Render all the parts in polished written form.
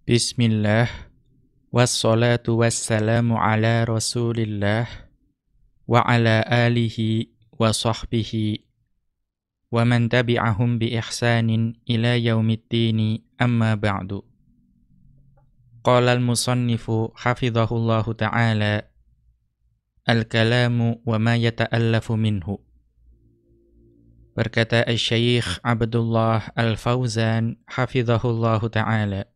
Bismillah, wassalatu wassalamu ala rasulillah, wa ala alihi wa sahbihi, wa man tabi'ahum bi ihsanin ila yaumiddini amma ba'du. Qala al-musannifu hafidhahullahu ta'ala, al-kalamu wa ma yata'allafu minhu. Berkata Asy-Syaikh Abdullah Al-Fauzan hafidhahullahu ta'ala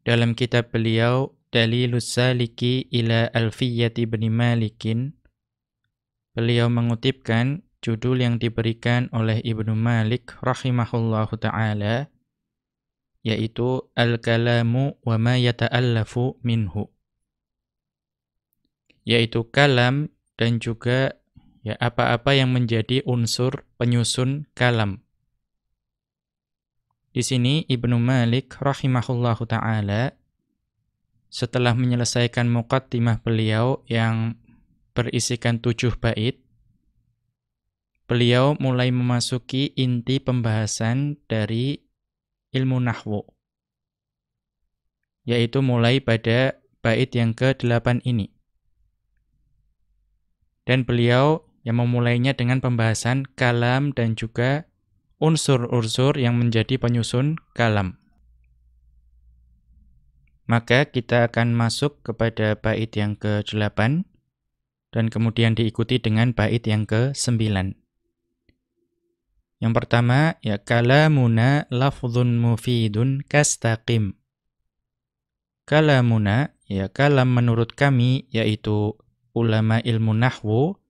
dalam kitab beliau Dalilus Saliki ila Alfiyyati bin Malikin, beliau mengutipkan judul yang diberikan oleh Ibnu Malik rahimahullahu ta'ala, yaitu Al-Kalamu wa ma yata'allafu minhu, yaitu kalam dan juga apa-apa yang menjadi unsur penyusun kalam. Di sini Ibnu Malik rahimahullahu ta'ala setelah menyelesaikan muqaddimah beliau yang berisikan 7 bait, beliau mulai memasuki inti pembahasan dari ilmu nahwu, yaitu mulai pada bait yang ke-8 ini. Dan beliau yang memulainya dengan pembahasan kalam dan juga unsur-unsur yang menjadi penyusun kalam. Maka kita akan masuk kepada bait yang ke-8 dan kemudian diikuti dengan bait yang ke-9. Yang pertama, kalamuna lafdhun mufidun kastaqim. Kalamuna, kalam menurut kami, yaitu ulama ilmu nahwu,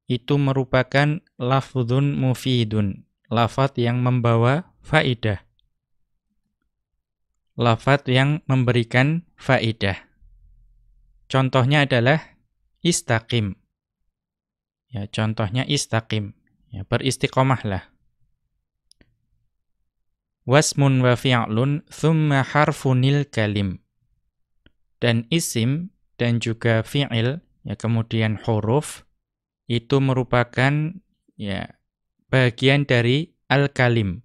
itu merupakan lafdhun mufidun, lafaz yang membawa faidah, lafaz yang memberikan faidah. Contohnya adalah istaqim. Contohnya istaqim. Beristiqomahlah. Wasmun wa fi'lun thumma harfunil kalim. Dan isim dan juga fi'il, kemudian huruf, itu merupakan bagian dari al-kalim.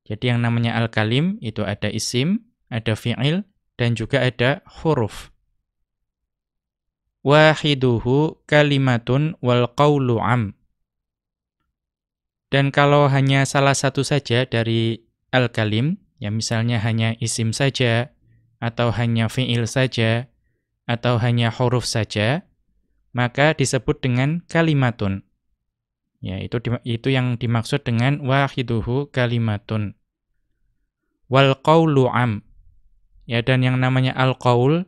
Jadi yang namanya al-kalim itu ada isim, ada fi'il, dan juga ada huruf. Wahiduhu kalimatun wal qawlu am. Dan kalau hanya salah satu saja dari al-kalim, misalnya hanya isim saja, atau hanya fi'il saja, atau hanya huruf saja, maka disebut dengan kalimatun. Itu yang dimaksud dengan wahiduhu kalimatun. Wal qawlu am. Dan yang namanya al-qaul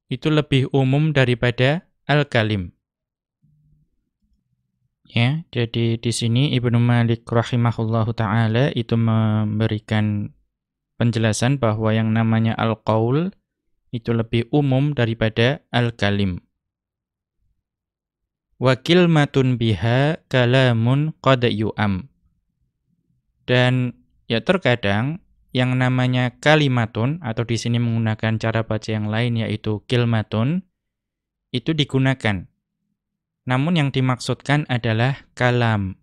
itu lebih umum daripada al-kalim. Jadi di sini Ibnu Malik rahimahullahu ta'ala itu memberikan penjelasan bahwa yang namanya al-qaul itu lebih umum daripada al-kalim. Wa kilmatun biha kalamun qad yu'am. Dan terkadang yang namanya kalimatun, atau di sini menggunakan cara baca yang lain yaitu kilmatun, itu digunakan. Namun yang dimaksudkan adalah kalam.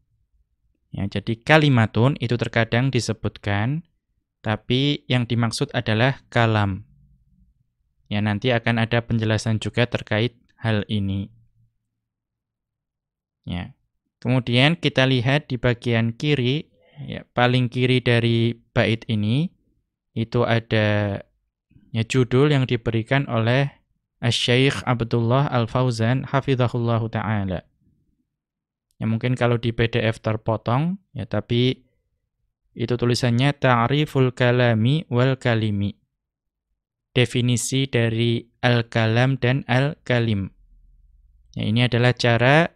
Jadi kalimatun itu terkadang disebutkan, tapi yang dimaksud adalah kalam. Nanti akan ada penjelasan juga terkait hal ini. Kemudian kita lihat di bagian kiri, paling kiri dari bait ini, itu ada judul yang diberikan oleh Asy-Syaikh Abdullah Al-Fauzan hafizahullahu ta'ala. Mungkin kalau di PDF terpotong, tapi itu tulisannya Ta'riful Kalami wal Kalimi. Definisi dari al-kalam dan al-kalim. Ini adalah cara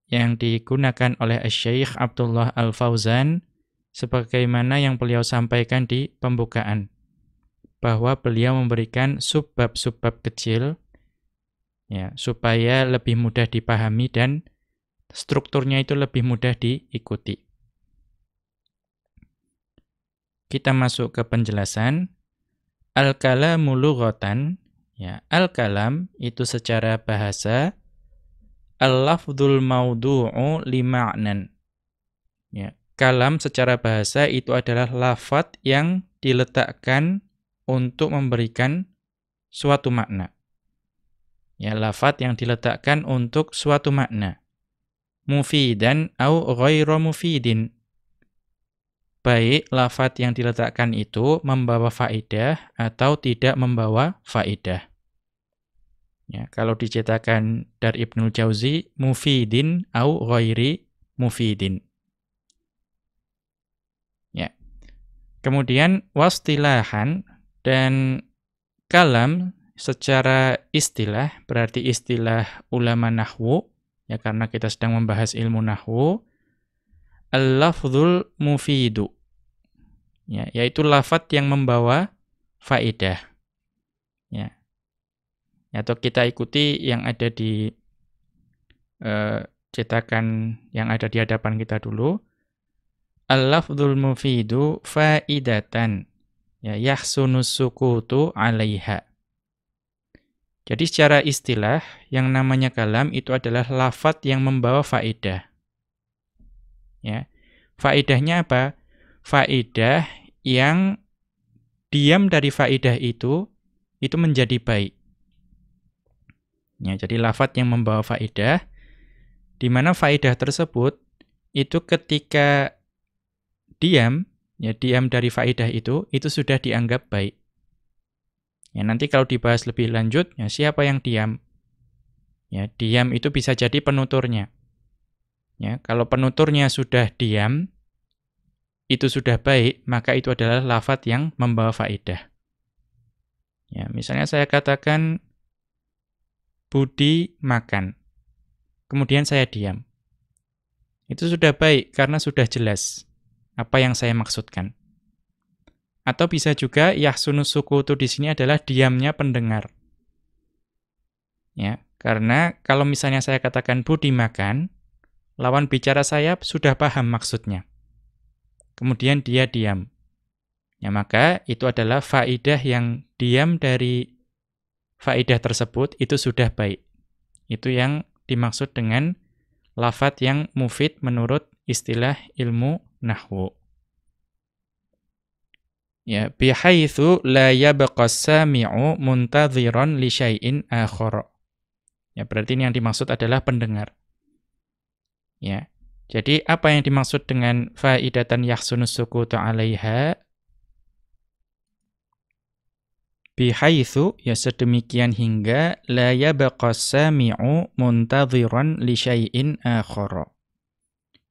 yang digunakan oleh Asy-Syaikh Abdullah Al-Fauzan sebagaimana yang beliau sampaikan di pembukaan, bahwa beliau memberikan subbab-subbab kecil supaya lebih mudah dipahami dan strukturnya itu lebih mudah diikuti. Kita masuk ke penjelasan. Al-kalamu lughatan, al-kalam itu secara bahasa al-lafdzul maudu'u li ma'nan. Kalam secara bahasa itu adalah lafadz yang diletakkan untuk memberikan suatu makna. Ya, lafadz yang diletakkan untuk suatu makna. Mufidan au ghairu mufidin. Baik lafadz yang diletakkan itu membawa faedah atau tidak membawa faedah. Ya, kalau dicetakan dari Ibnul Jauzi, mufidin au ghairi mufidin. Ya. Kemudian wastilahan dan kalam secara istilah, berarti istilah ulama nahwu, ya karena kita sedang membahas ilmu nahwu, al-lafdzul mufidu. Ya, yaitu lafadz yang membawa faedah. Ya. Atau kita ikuti yang ada di cetakan yang ada di hadapan kita dulu. Al-lafdzul mufidu faidatan. Ya, yahsunus sukutu 'alaiha. Jadi secara istilah yang namanya kalam itu adalah lafadz yang membawa faedah. Ya. Faedahnya apa? Faedah yang diam dari faedah itu menjadi baik. Ya, jadi lafadz yang membawa faedah, di mana faedah tersebut itu ketika diam, ya diam dari faedah itu sudah dianggap baik. Ya, nanti kalau dibahas lebih lanjut, ya siapa yang diam? Ya, diam itu bisa jadi penuturnya. Ya, kalau penuturnya sudah diam, itu sudah baik, maka itu adalah lafadz yang membawa faedah. Ya, misalnya saya katakan Budi makan. Kemudian saya diam. Itu sudah baik karena sudah jelas apa yang saya maksudkan. Atau bisa juga yahsunus sukutu di sini adalah diamnya pendengar. Ya, karena kalau misalnya saya katakan Budi makan, lawan bicara saya sudah paham maksudnya. Kemudian dia diam. Ya, maka itu adalah faedah yang diam dari faedah tersebut itu sudah baik. Itu yang dimaksud dengan lafadz yang mufid menurut istilah ilmu nahwu. Ya, bihaitsu la yabqa as-sami'u muntadhiran li syai'in akhar. Ya, berarti ini yang dimaksud adalah pendengar. Ya. Jadi apa yang dimaksud dengan faidatan yahsunus sukutu 'alaiha? Bihaitsu, ya sedemikian hingga la yabqa as-sami'u muntadhiran li syai'in akhar.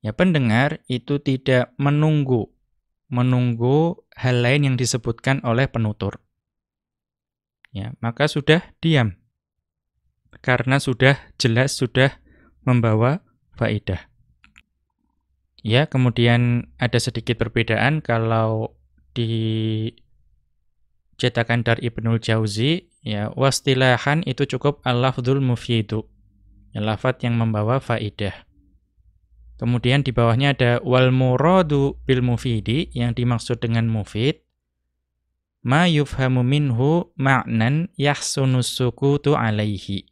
Ya, pendengar itu tidak menunggu hal lain yang disebutkan oleh penutur. Ya, maka sudah diam. Karena sudah jelas, sudah membawa faedah. Ya, kemudian ada sedikit perbedaan kalau di cetakan dari Ibnul Jauzi, ya, wastilahan itu cukup al-lafdzul mufidu. Ya, lafadz yang membawa faedah. Kemudian di bawahnya ada wal muradu bil mufidi, yang dimaksud dengan mufid ma yufhamu minhu ma'nan yahsunus sukutu 'alaihi.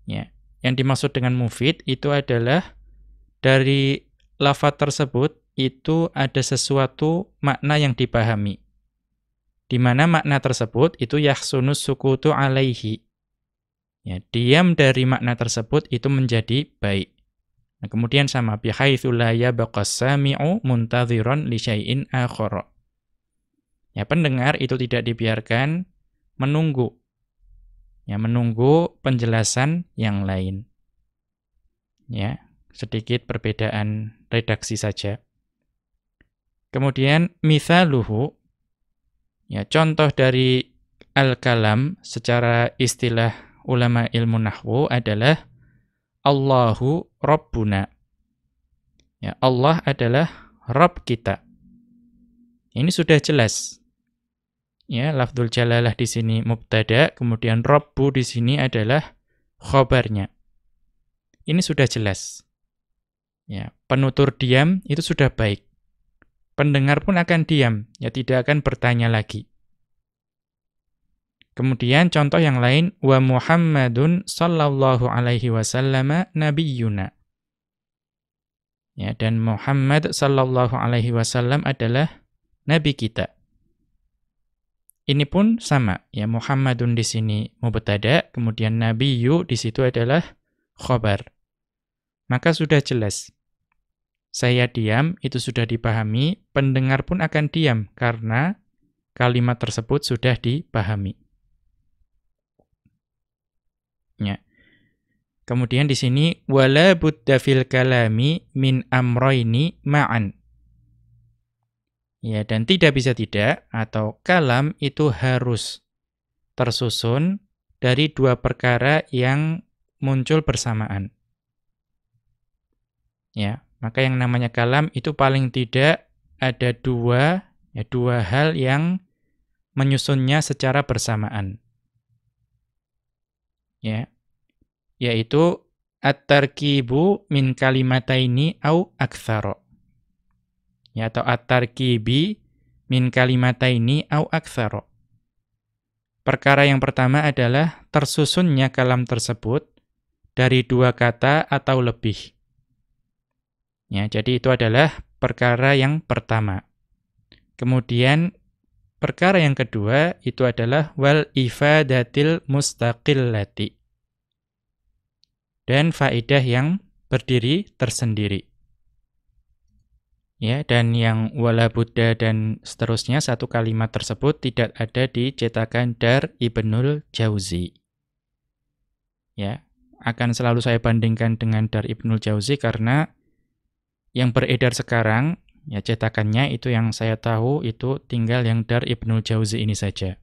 Ya, yang dimaksud dengan mufid itu adalah dari lafadz tersebut itu ada sesuatu makna yang dipahami. Di mana makna tersebut itu yahsunus sukutu 'alaihi. Ya, diam dari makna tersebut itu menjadi baik. Nah, kemudian sama bihaitsu la yabqa as-sami'u muntadhiran li syai'in akhar. Ya, pendengar itu tidak dibiarkan menunggu. Ya, menunggu penjelasan yang lain. Ya, sedikit perbedaan redaksi saja. Kemudian mithaluhu, ya contoh dari al-kalam secara istilah ulama ilmu nahwu adalah Allahu Rabbuna. Ya, Allah adalah Rabb kita. Ini sudah jelas. Ya, lafdzul jalalah di sini mubtada, kemudian Rabbu di sini adalah khobarnya. Ini sudah jelas. Ya, penutur diam itu sudah baik. Pendengar pun akan diam, ya tidak akan bertanya lagi. Kemudian contoh yang lain, wa Muhammadun sallallahu alaihi wasallam nabiyyuna. Ya, dan Muhammad sallallahu alaihi wasallam adalah nabi kita. Ini pun sama, ya Muhammadun di sini mubtada, kemudian nabiyyu di situ adalah khabar. Maka sudah jelas. Saya diam, itu sudah dipahami, pendengar pun akan diam karena kalimat tersebut sudah dipahami. Ya. Kemudian di sini wala budda fil kalami min amroini ma'an. Ya, dan tidak bisa tidak atau kalam itu harus tersusun dari dua perkara yang muncul bersamaan. Ya, maka yang namanya kalam itu paling tidak ada dua hal yang menyusunnya secara bersamaan. Ya. Yaitu at-tarkibu min kalimataini au aktsara. Ya, atau at-tarkibi min kalimataini au aktsara. Perkara yang pertama adalah tersusunnya kalam tersebut dari dua kata atau lebih. Ya, jadi itu adalah perkara yang pertama. Kemudian perkara yang kedua itu adalah wal ifadatil mustaqillati. Dan faedah yang berdiri tersendiri. Ya, dan yang wala budda dan seterusnya satu kalimat tersebut tidak ada di cetakan Dar Ibnul Jauzi. Ya, akan selalu saya bandingkan dengan Dar Ibnul Jauzi karena yang beredar sekarang ya cetakannya itu yang saya tahu itu tinggal yang Dar Ibnul Jauzi ini saja.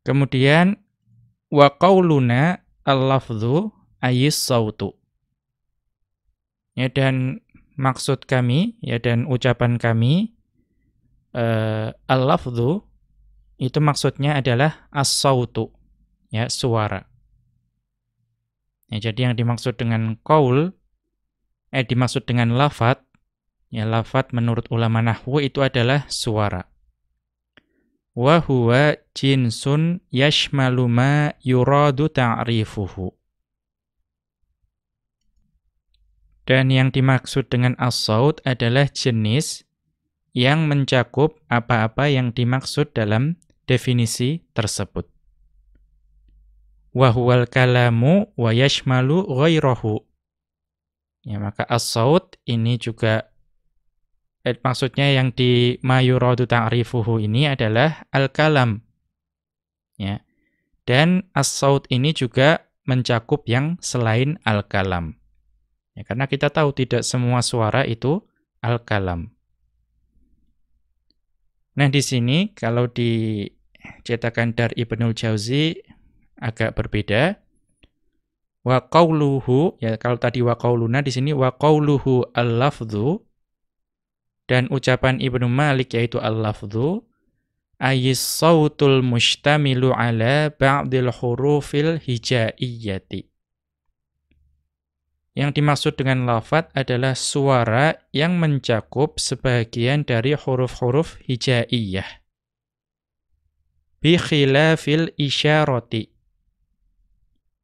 Kemudian wa qauluna al-lafdhu ayis sautu. Ya, dan maksud kami ya dan ucapan kami al-lafdhu itu maksudnya adalah as-sautu, ya suara. Ya, jadi yang dimaksud dengan qaul dimaksud dengan lafadz, ya lafadz menurut ulama nahwu itu adalah suara. Wa huwa jinsun yashmalu ma yuradu ta'rifuhu. Dan yang dimaksud dengan as-saut adalah jenis yang mencakup apa-apa yang dimaksud dalam definisi tersebut. Wa huwal kalamu wa yashmalu ghairahu. Ya, maka as-saut ini juga maksudnya yang di ma yuradu ta'rifuhu ini adalah al-kalam. Ya. Dan as-saut ini juga mencakup yang selain al-kalam. Ya, karena kita tahu tidak semua suara itu al-kalam. Nah, di sini kalau di cetakan Dar Ibnul Jauzi agak berbeda. Wa qauluhu, ya kalau tadi wa qauluna, di sini wa qauluhu al-lafdhu. Dan ucapan Ibnu Malik yaitu al-lafdhu ayis sautul mushtamilu ala ba'dil hurufil hijaiyyati. Yang dimaksud dengan lafadz adalah suara yang mencakup sebagian dari huruf-huruf hijaiyah. Bi khilafil isyarati.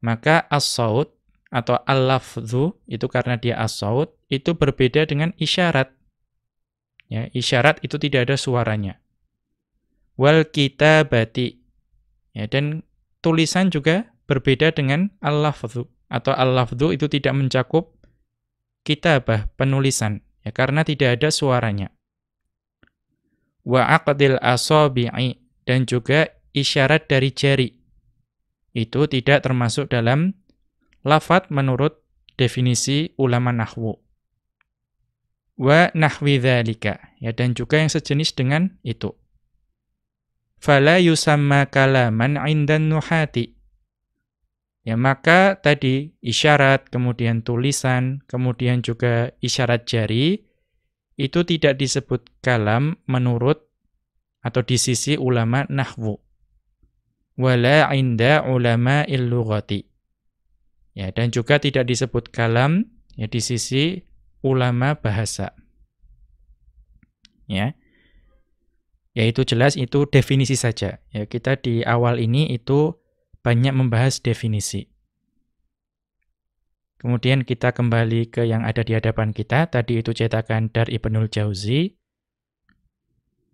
Maka as-saut atau al-lafdhu itu karena dia as-saut itu berbeda dengan isyarat. Ya, isyarat itu tidak ada suaranya. Wal kitabati. Ya, dan tulisan juga berbeda dengan al-lafdhu atau al-lafdhu itu tidak mencakup kitabah, penulisan, ya karena tidak ada suaranya. Wa aqdil asabi'i, dan juga isyarat dari jari. Itu tidak termasuk dalam lafadz menurut definisi ulama nahwu. Wa nahwi dzalika, ya dan juga yang sejenis dengan itu. Fala yusamma kalaman 'indan nuhati. Ya maka tadi isyarat, kemudian tulisan, kemudian juga isyarat jari itu tidak disebut kalam menurut atau di sisi ulama nahwu. Wala 'inda ulama'il lughati. Ya dan juga tidak disebut kalam ya di sisi ulama bahasa. Ya. Ya itu jelas itu definisi saja. Ya kita di awal ini itu banyak membahas definisi. Kemudian kita kembali ke yang ada di hadapan kita, tadi itu cetakan Dar Ibnul Jauzi. Di sini disebutkan bahwa al-lafdhu, ya, al-lafdhu itu adalah suara yang mencakup sebagian dari huruf-huruf hijaiyah. Bi khilafil isyarati. Maka as-saut ini juga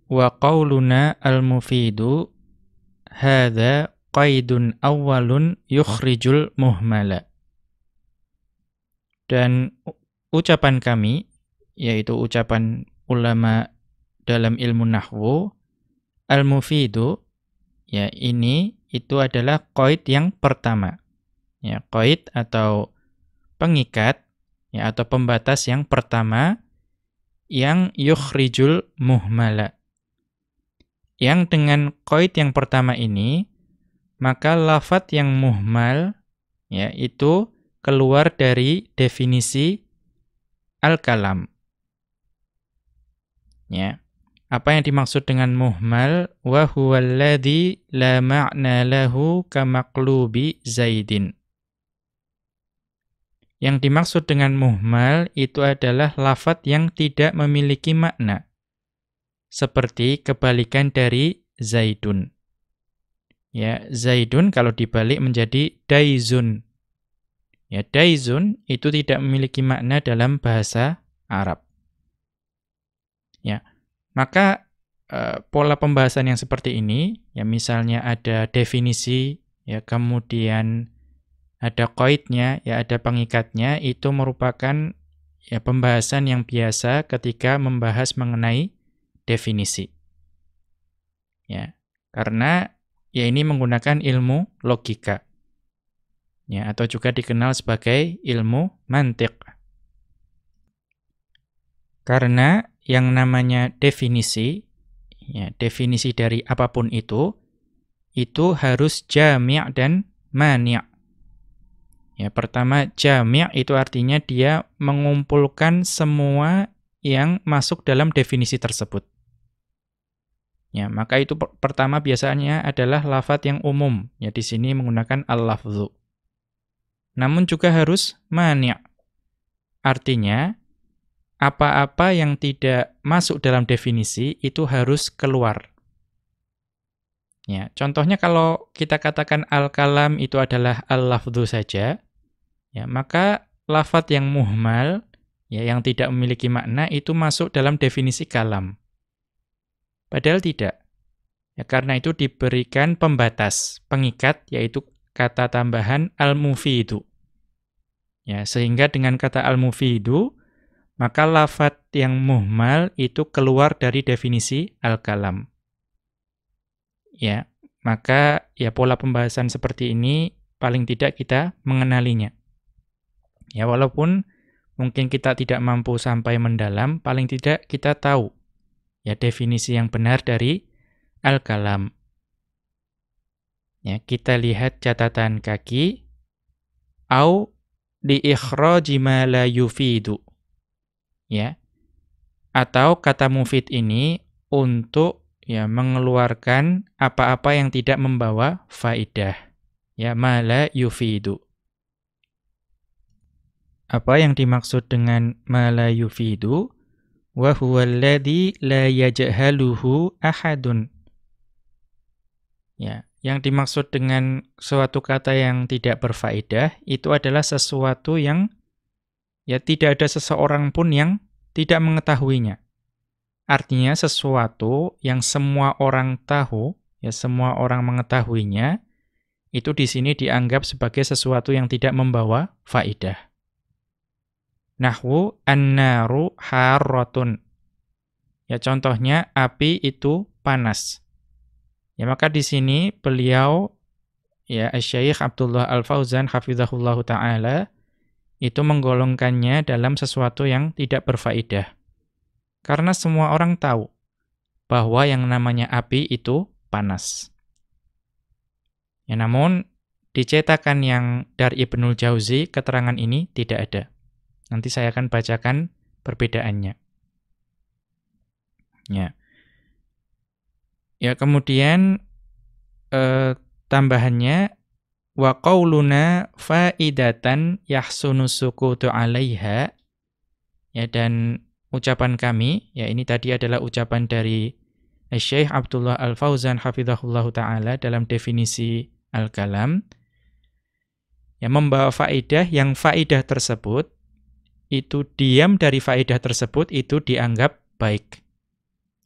wa qauluna al-mufidu hadza qaidun awwalun yukhrijul muhmala. Dan ucapan kami, yaitu ucapan ulama dalam ilmu nahwu, al-mufidu, ya ini itu adalah qaid yang pertama. Ya, qaid atau pengikat, ya atau pembatas yang pertama yang yukhrijul muhmala. Yang dengan qaid yang pertama ini, maka lafadz yang muhmal, ya itu keluar dari definisi al-kalam. Ya. Apa yang dimaksud dengan muhmal? Wa huwal ladzi la ma'na lahu kamaqlubi Zaidin. Yang dimaksud dengan muhmal itu adalah lafadz yang tidak memiliki makna. Seperti kebalikan dari Zaidun. Ya, Zaidun kalau dibalik menjadi Daizun. Ya, Daizun itu tidak memiliki makna dalam bahasa Arab. Ya. Maka pola pembahasan yang seperti ini, ya misalnya ada definisi, ya kemudian ada qaidnya, ya ada pengikatnya, itu merupakan ya pembahasan yang biasa ketika membahas mengenai definisi. Ya, karena ya ini menggunakan ilmu logika. Ya, atau juga dikenal sebagai ilmu mantiq. Karena yang namanya definisi, ya, definisi dari apapun itu harus jami' dan mani'. Ya, pertama jami' itu artinya dia mengumpulkan semua yang masuk dalam definisi tersebut. Ya, maka itu pertama biasanya adalah lafadz yang umum. Ya, di sini menggunakan al-lafdhu. Namun juga harus mani'. Artinya apa-apa yang tidak masuk dalam definisi itu harus keluar. Ya, contohnya kalau kita katakan al-kalam itu adalah al-lafdhu saja, ya, maka lafadz yang muhmal, ya, yang tidak memiliki makna itu masuk dalam definisi kalam. Padahal tidak. Ya, karena itu diberikan pembatas, pengikat, yaitu kata tambahan al-mufidu. Ya, sehingga dengan kata al-mufidu maka lafadz yang muhmal itu keluar dari definisi al-kalam. Ya, maka ya pola pembahasan seperti ini paling tidak kita mengenalinya. Ya, walaupun mungkin kita tidak mampu sampai mendalam, paling tidak kita tahu ya definisi yang benar dari al-kalam. Ya, kita lihat catatan kaki au li ikhraji ma la yufidu. Ya, atau kata mufid ini untuk ya mengeluarkan apa-apa yang tidak membawa faidah. Ya, ma la yufidu. Apa yang dimaksud dengan ma la yufidu? Wa huwa alladhi la yajhaluhu ahadun. Ya, yang dimaksud dengan suatu kata yang tidak berfaedah itu adalah sesuatu yang ya tidak ada seseorang pun yang tidak mengetahuinya. Artinya sesuatu yang semua orang tahu, ya semua orang mengetahuinya, itu di sini dianggap sebagai sesuatu yang tidak membawa faidah. Nahwu an-naru harratun. Ya contohnya api itu panas. Ya maka di sini beliau ya Asy-Syaikh Abdullah Al-Fauzan hafizahullahu taala itu menggolongkannya dalam sesuatu yang tidak berfaedah. Karena semua orang tahu bahwa yang namanya api itu panas. Ya, namun di cetakan yang dari Ibnul Jauzi keterangan ini tidak ada. Nanti saya akan bacakan perbedaannya. Ya. Ya, kemudian tambahannya wa qauluna faidatan yahsunu sukutu 'alaiha. Ya, dan ucapan kami, ya ini tadi adalah ucapan dari Syekh Abdullah Al-Fauzan hafizahullahu taala dalam definisi al-kalam. Ya, membawa faedah yang faedah tersebut itu diam dari faedah tersebut itu dianggap baik.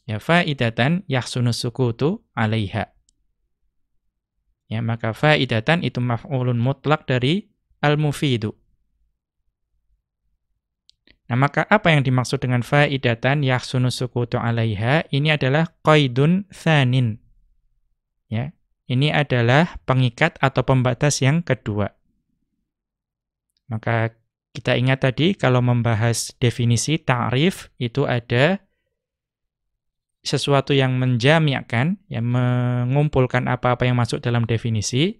Ya, faidatan yahsunus sukutu 'alaiha. Ya, maka faidatan itu maf'ulun mutlak dari al-mufidu. Nah, maka apa yang dimaksud dengan faidatan yahsunus sukutu 'alaiha? Ini adalah qaidun tsanin. Ya. Ini adalah pengikat atau pembatas yang kedua. Maka kita ingat tadi kalau membahas definisi ta'rif itu ada sesuatu yang menjami'kan, yang mengumpulkan apa-apa yang masuk dalam definisi,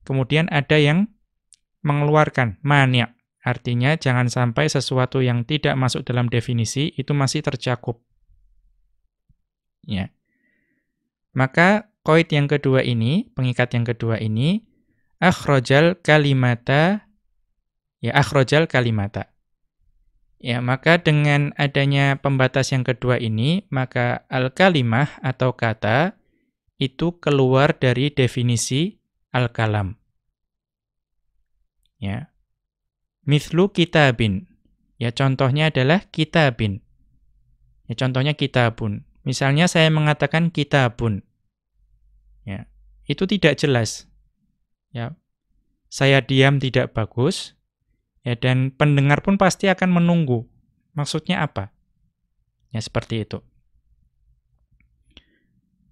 kemudian ada yang mengeluarkan, mani'. Artinya jangan sampai sesuatu yang tidak masuk dalam definisi itu masih tercakup. Ya. Maka qaid yang kedua ini, pengikat yang kedua ini, akhrajal kalimata, ya akhrajal kalimata. Ya, maka dengan adanya pembatas yang kedua ini, maka al-kalimah atau kata itu keluar dari definisi al-kalam. Ya. Mithlu kitabin. Ya, contohnya adalah kitabin. Ya, contohnya kitabun. Misalnya saya mengatakan kitabun. Ya, itu tidak jelas. Ya. Saya diam tidak bagus. Ya, dan pendengar pun pasti akan menunggu. Maksudnya apa? Ya, seperti itu.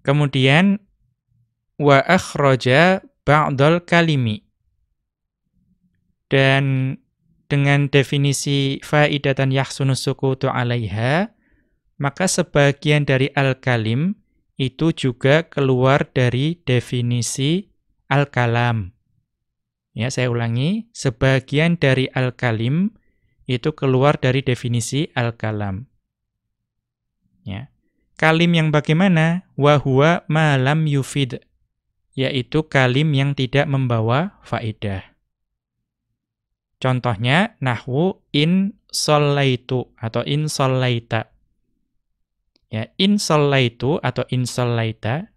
Kemudian, wa akhraja ba'dal kalimi. Dan dengan definisi faidatan yahsunus sukutu 'alaiha, maka sebagian dari al-kalim itu juga keluar dari definisi al-kalam. Ya, saya ulangi, sebagian dari al-kalim itu keluar dari definisi al-kalam. Ya. Kalim yang bagaimana? Wa huwa ma lam yufid, yaitu kalim yang tidak membawa faedah. Contohnya nahwu in shallaitu atau in shallaita. Ya, in shallaitu atau in shallaita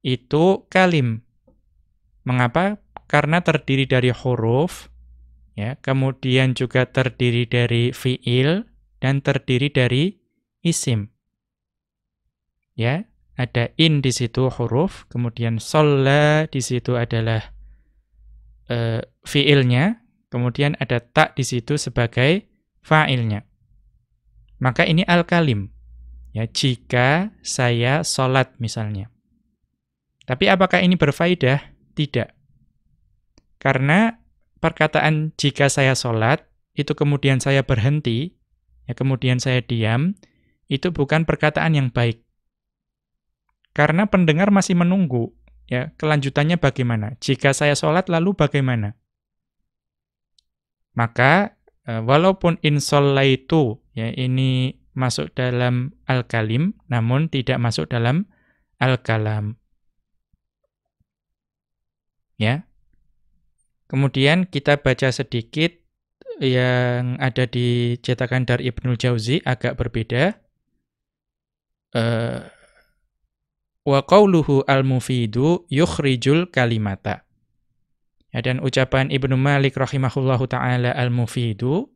itu kalim. Mengapa? Karena terdiri dari huruf, ya, kemudian juga terdiri dari fiil dan terdiri dari isim. Ya, ada in di situ huruf, kemudian shalla di situ adalah fiilnya, kemudian ada ta di situ sebagai fa'ilnya. Maka ini al-kalim. Ya, jika saya sholat misalnya. Tapi apakah ini berfaedah? Tidak. Karena perkataan jika saya sholat, itu kemudian saya berhenti, ya kemudian saya diam, itu bukan perkataan yang baik. Karena pendengar masih menunggu, ya kelanjutannya bagaimana? Jika saya sholat lalu bagaimana? Maka walaupun in shallaitu, ya ini masuk dalam al-kalim, namun tidak masuk dalam al-kalam. Ya. Kemudian kita baca sedikit yang ada di cetakan dari Ibnul Jauzi, agak berbeda. Wa qauluhu al-mufidu yukhrijul kalimata. Ya, dan ucapan Ibnu Malik rahimahullahu ta'ala al-mufidu,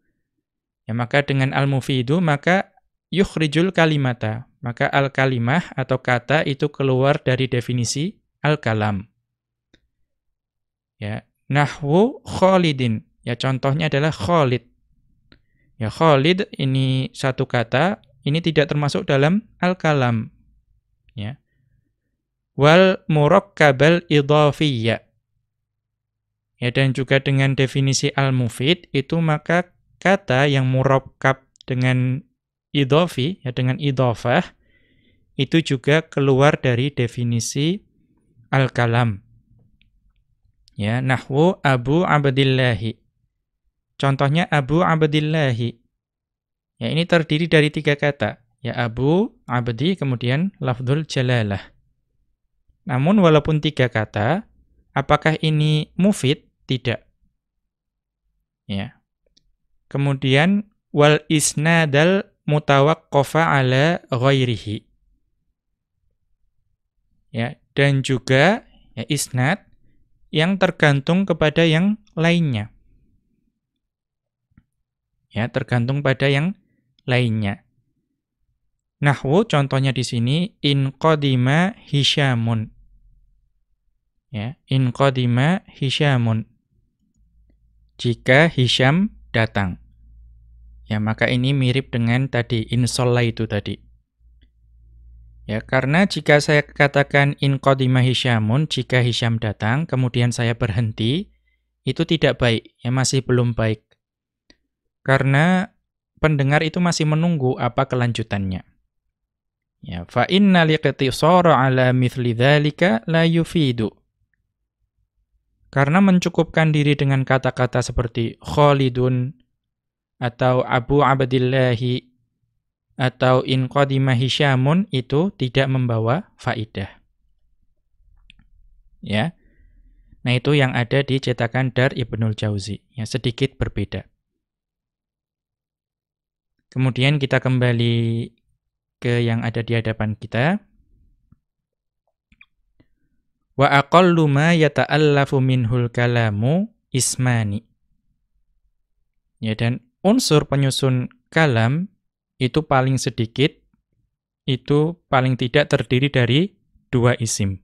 ya maka dengan al-mufidu maka yukhrijul kalimata. Maka al-kalimah atau kata itu keluar dari definisi al-kalam. Ya, nahwu Khalidin. Ya, contohnya adalah Khalid. Ya, Khalid ini satu kata, ini tidak termasuk dalam al-kalam. Ya. Wal murakkabal idhafiyya. Ya, dan juga dengan definisi al-mufid itu maka kata yang murakkab dengan idhafi, ya dengan idhafah, itu juga keluar dari definisi al-kalam. Ya, nahwu Abu Abdillahi. Contohnya Abu Abdillahi. Ya, ini terdiri dari 3 kata. Ya, Abu, Abdi, kemudian lafdzul jalalah. Namun walaupun 3 kata, apakah ini mufid? Tidak. Ya. Kemudian wal isnadal mutawaqqafa ala ghairihi. Ya, dan juga ya isnad yang tergantung kepada yang lainnya. Ya, tergantung pada yang lainnya. Nahwu contohnya di sini in qadima Hisyamun. Ya, in qadima Hisyamun. Jika Hisyam datang. Ya, maka ini mirip dengan tadi in itu tadi. Ya, karena jika saya katakan in qadima Hisyamun, jika Hisyam datang kemudian saya berhenti, itu tidak baik, ya masih belum baik. Karena pendengar itu masih menunggu apa kelanjutannya. Ya, fa inna liqtisara ala mithli dzalika la yufidu. Karena mencukupkan diri dengan kata-kata seperti Khalidun atau Abu Abdillahi atau in qadima Hisyamun itu tidak membawa faidah. Ya. Nah, itu yang ada di cetakan Dar Ibnul Jauzi, ya sedikit berbeda. Kemudian kita kembali ke yang ada di hadapan kita. Wa aqallu ma yata'allafu minhul kalamu ismani. Ya, dan unsur penyusun kalam itu paling sedikit, itu paling tidak terdiri dari 2 isim.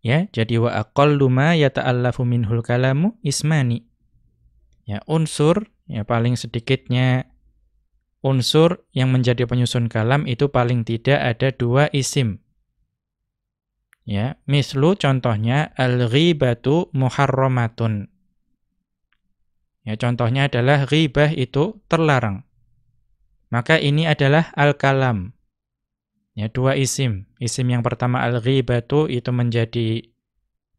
Ya, jadi wa aqallu ma yata'allafu minhul kalamu ismani. Ya, unsur ya paling sedikitnya unsur yang menjadi penyusun kalam itu paling tidak ada 2 isim. Ya, mislu contohnya al-ghibatu muharramatun. Ya, contohnya adalah ghibah itu terlarang. Maka ini adalah al-kalam. Ya, 2 isim. Isim yang pertama al-ghibatu itu menjadi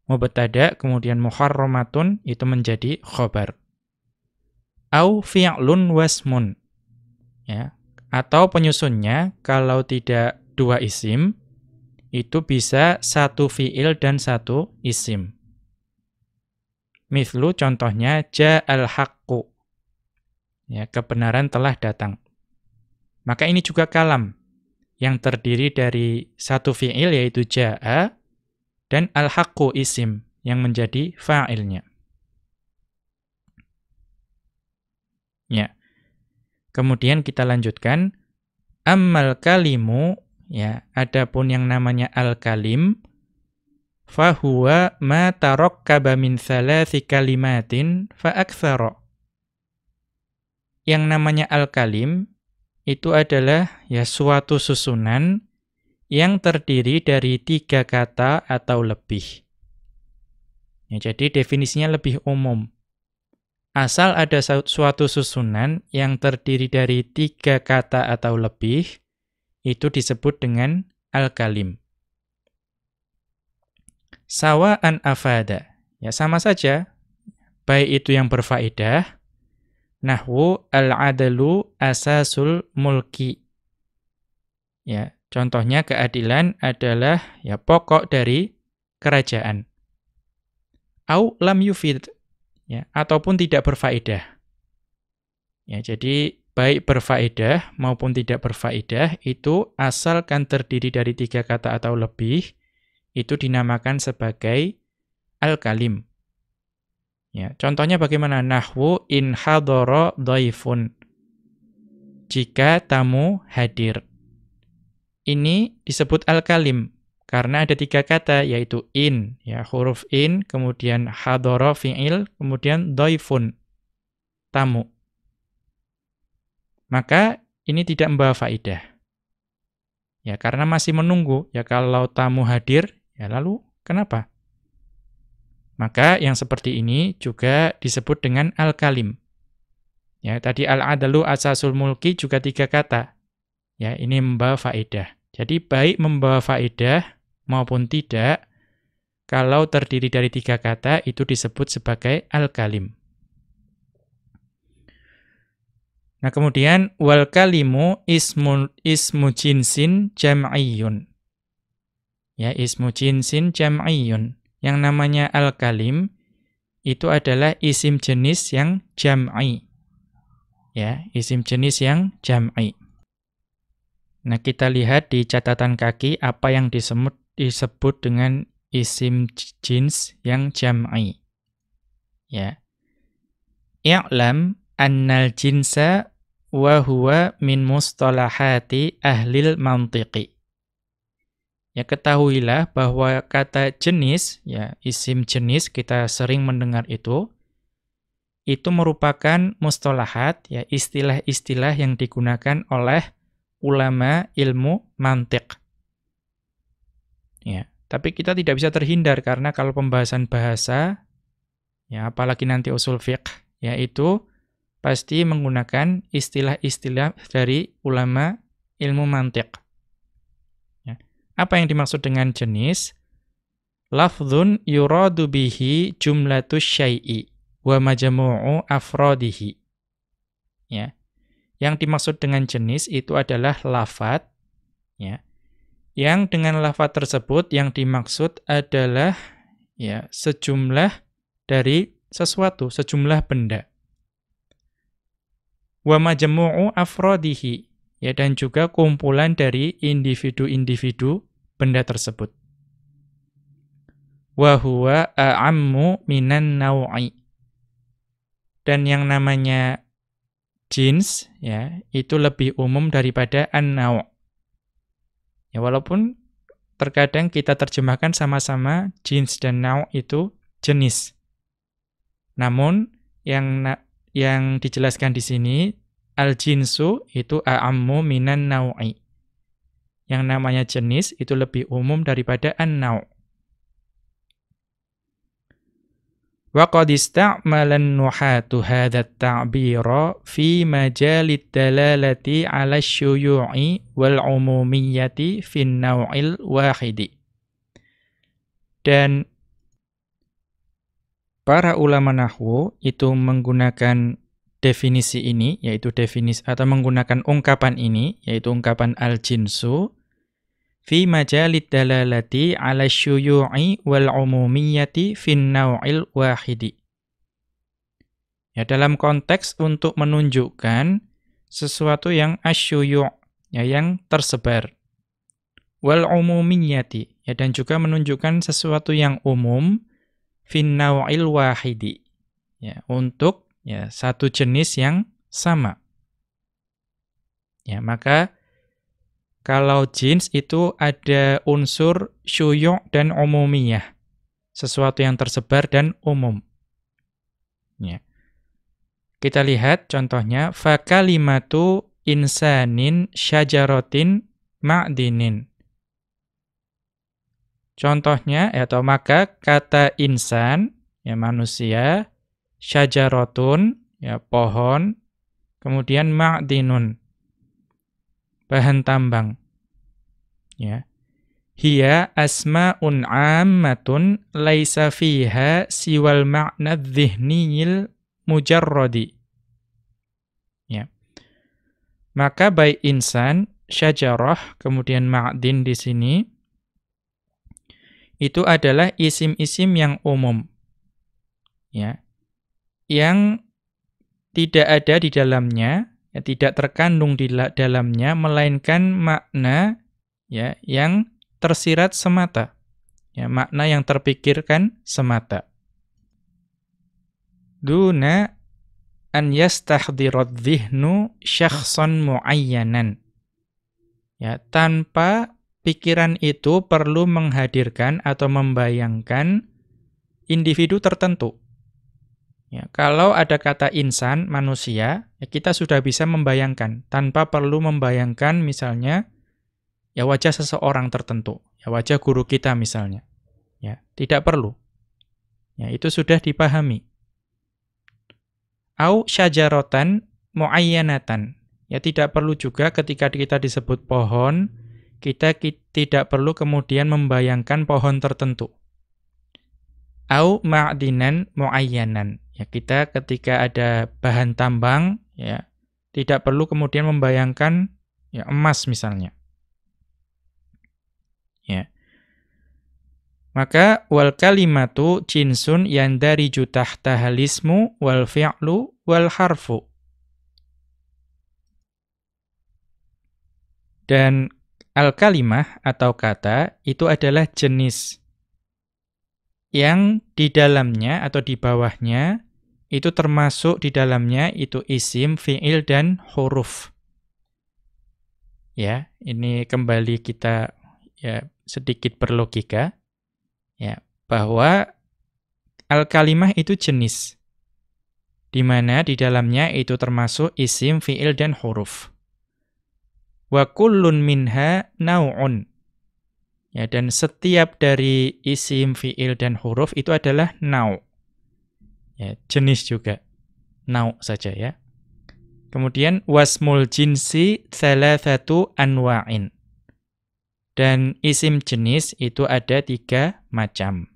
mubtada, kemudian muharramatun itu menjadi khobar. Au fi'lun wasmun. Ya, atau penyusunnya kalau tidak 2 isim itu bisa 1 fi'il dan 1 isim. Mithlu contohnya ja'al haqqu. Ya, kebenaran telah datang. Maka ini juga kalam yang terdiri dari 1 fi'il yaitu ja'a dan al-haqqu isim yang menjadi fa'ilnya. Ya. Kemudian kita lanjutkan ammal kalimu. Ya, adapun yang namanya al-kalim fahuwa ma tarakkaba min 3 kalimatin fa aktsara. Yang namanya al-kalim itu adalah ya suatu susunan yang terdiri dari 3 kata atau lebih. Ya, jadi definisinya lebih umum. Asal ada suatu susunan yang terdiri dari 3 kata atau lebih, itu disebut dengan al-kalim. Sawa'an afada. Ya sama saja, baik itu yang berfaedah, nahwu al-adalu asasul mulki. Ya, contohnya keadilan adalah ya pokok dari kerajaan. Au lam yufid. Ya, ataupun tidak berfaedah. Ya, jadi baik berfaedah maupun tidak berfaedah itu asalkan terdiri dari 3 kata atau lebih, itu dinamakan sebagai al-kalim. Ya, contohnya bagaimana? Nahwu in hadara dhaifun. Jika tamu hadir. Ini disebut al-kalim karena ada 3 kata yaitu in, ya huruf in, kemudian hadara fi'il, kemudian dhaifun, tamu. Maka ini tidak membawa faidah. Ya, karena masih menunggu. Ya, kalau tamu hadir, ya lalu kenapa? Maka yang seperti ini juga disebut dengan al-kalim. Ya, tadi al-adalu asasul mulki juga 3 kata. Ya, ini membawa faedah. Jadi baik membawa faedah maupun tidak, kalau terdiri dari 3 kata itu disebut sebagai al-kalim. Nah, kemudian wal kalimu ismu jinsin jam'iyun. Ya, ismu jinsin jam'iyun. Yang namanya al-kalim itu adalah isim jenis yang jam'i. Ya, isim jenis yang jam'i. Nah, kita lihat di catatan kaki apa yang disebut dengan isim jins yang jam'i. Ya. I'lam annal jinsa wa huwa min mustalahati ahlil mantiqi. Ya, ketahuilah bahwa kata jenis, ya, isim jenis kita sering mendengar itu merupakan mustalahat, ya, istilah-istilah yang digunakan oleh ulama ilmu mantiq. Ya, tapi kita tidak bisa terhindar karena kalau pembahasan bahasa, ya, apalagi nanti usul fiqh, ya, itu pasti menggunakan istilah-istilah dari ulama ilmu mantiq. Ya. Apa yang dimaksud dengan jenis? Lafdzun yuradu bihi jumlatus syai'i wa majmu'u afrodihi. Ya. Yang dimaksud dengan jenis itu adalah lafadz, ya. Yang dengan lafadz tersebut yang dimaksud adalah, ya, sejumlah dari sesuatu, sejumlah benda. Wa majmu'u afrodihi, ya, dan juga kumpulan dari individu-individu benda tersebut. Wa huwa a'ammu minan naw'i. Dan yang namanya jins, ya, itu lebih umum daripada an-naw'. Ya, walaupun terkadang kita terjemahkan sama-sama jins dan naw' itu jenis. Namun yang dijelaskan di sini al-jinsu itu a'ammu minan naw'i. Yang namanya jenis itu lebih umum daripada an-naw'. Wa qad ista'mala an-nuhatu hadha at-ta'bira fi majalid dalalati 'ala asy-syuyu'i wal 'umumiyyati fin naw'il wahidi. Dan para ulama nahwu itu menggunakan definisi ini, yaitu definisi atau menggunakan ungkapan ini, yaitu ungkapan al-jinsu fi majalid dalalati 'ala syuyu'i wal 'umumiyyati fin naw'il wahidi. Ya, dalam konteks untuk menunjukkan sesuatu yang asy-syuyu', ya, yang tersebar. Wal 'umumiyyati, ya, dan juga menunjukkan sesuatu yang umum fin naw'il wahidi. Ya, untuk, ya, satu jenis yang sama. Ya, maka kalau jins itu ada unsur syuyu' dan umumiyah. Sesuatu yang tersebar dan umum. Ya. Kita lihat contohnya. Fakalimatu insanin syajaratin ma'dinin. Contohnya, atau maka kata insan, ya, manusia, syajaratun, ya, pohon, kemudian ma'dinun, bahan tambang. Ya. Hiya asma'un 'ammatun laisa fiha siwal ma'na adh-dhihniyil mujarradi. Ya. Maka baik insan, syajarah, kemudian ma'din di sini itu adalah isim-isim yang umum. Ya. Yang tidak ada di dalamnya, ya, tidak terkandung di dalamnya melainkan makna, ya, yang tersirat semata. Ya, makna yang terpikirkan semata. Duna an yastahdhiradh dhihnu syakhsan muayyanan. Ya, tanpa pikiran itu perlu menghadirkan atau membayangkan individu tertentu. Ya, kalau ada kata insan, manusia, ya, kita sudah bisa membayangkan tanpa perlu membayangkan misalnya, ya, wajah seseorang tertentu, ya, wajah guru kita misalnya. Ya, tidak perlu. Ya, itu sudah dipahami. Au syajaratan muayyanatan. Ya, tidak perlu juga ketika kita disebut pohon, kita tidak perlu kemudian membayangkan pohon tertentu. Au ma'dinan muayyanan. Ya, kita ketika ada bahan tambang, ya, tidak perlu kemudian membayangkan, ya, emas misalnya. Ya. Maka wal kalimatu jinsun yandariju tahtaha al-ismu wal fi'lu wal harfu. Dan al-kalimah atau kata itu adalah jenis yang di dalamnya atau di bawahnya itu termasuk di dalamnya itu isim, fi'il, dan huruf. Ya, ini kembali kita ya sedikit berlogika ya, bahwa al-kalimah itu jenis, di mana di dalamnya itu termasuk isim, fi'il, dan huruf. Wa kullun minha naw'un. Ya, dan setiap dari isim, fi'il, dan huruf itu adalah naw'. Ya, jenis juga. Naw' saja ya. Kemudian wasmul jinsi thalathatu anwa'in. Dan isim jenis itu ada 3 macam.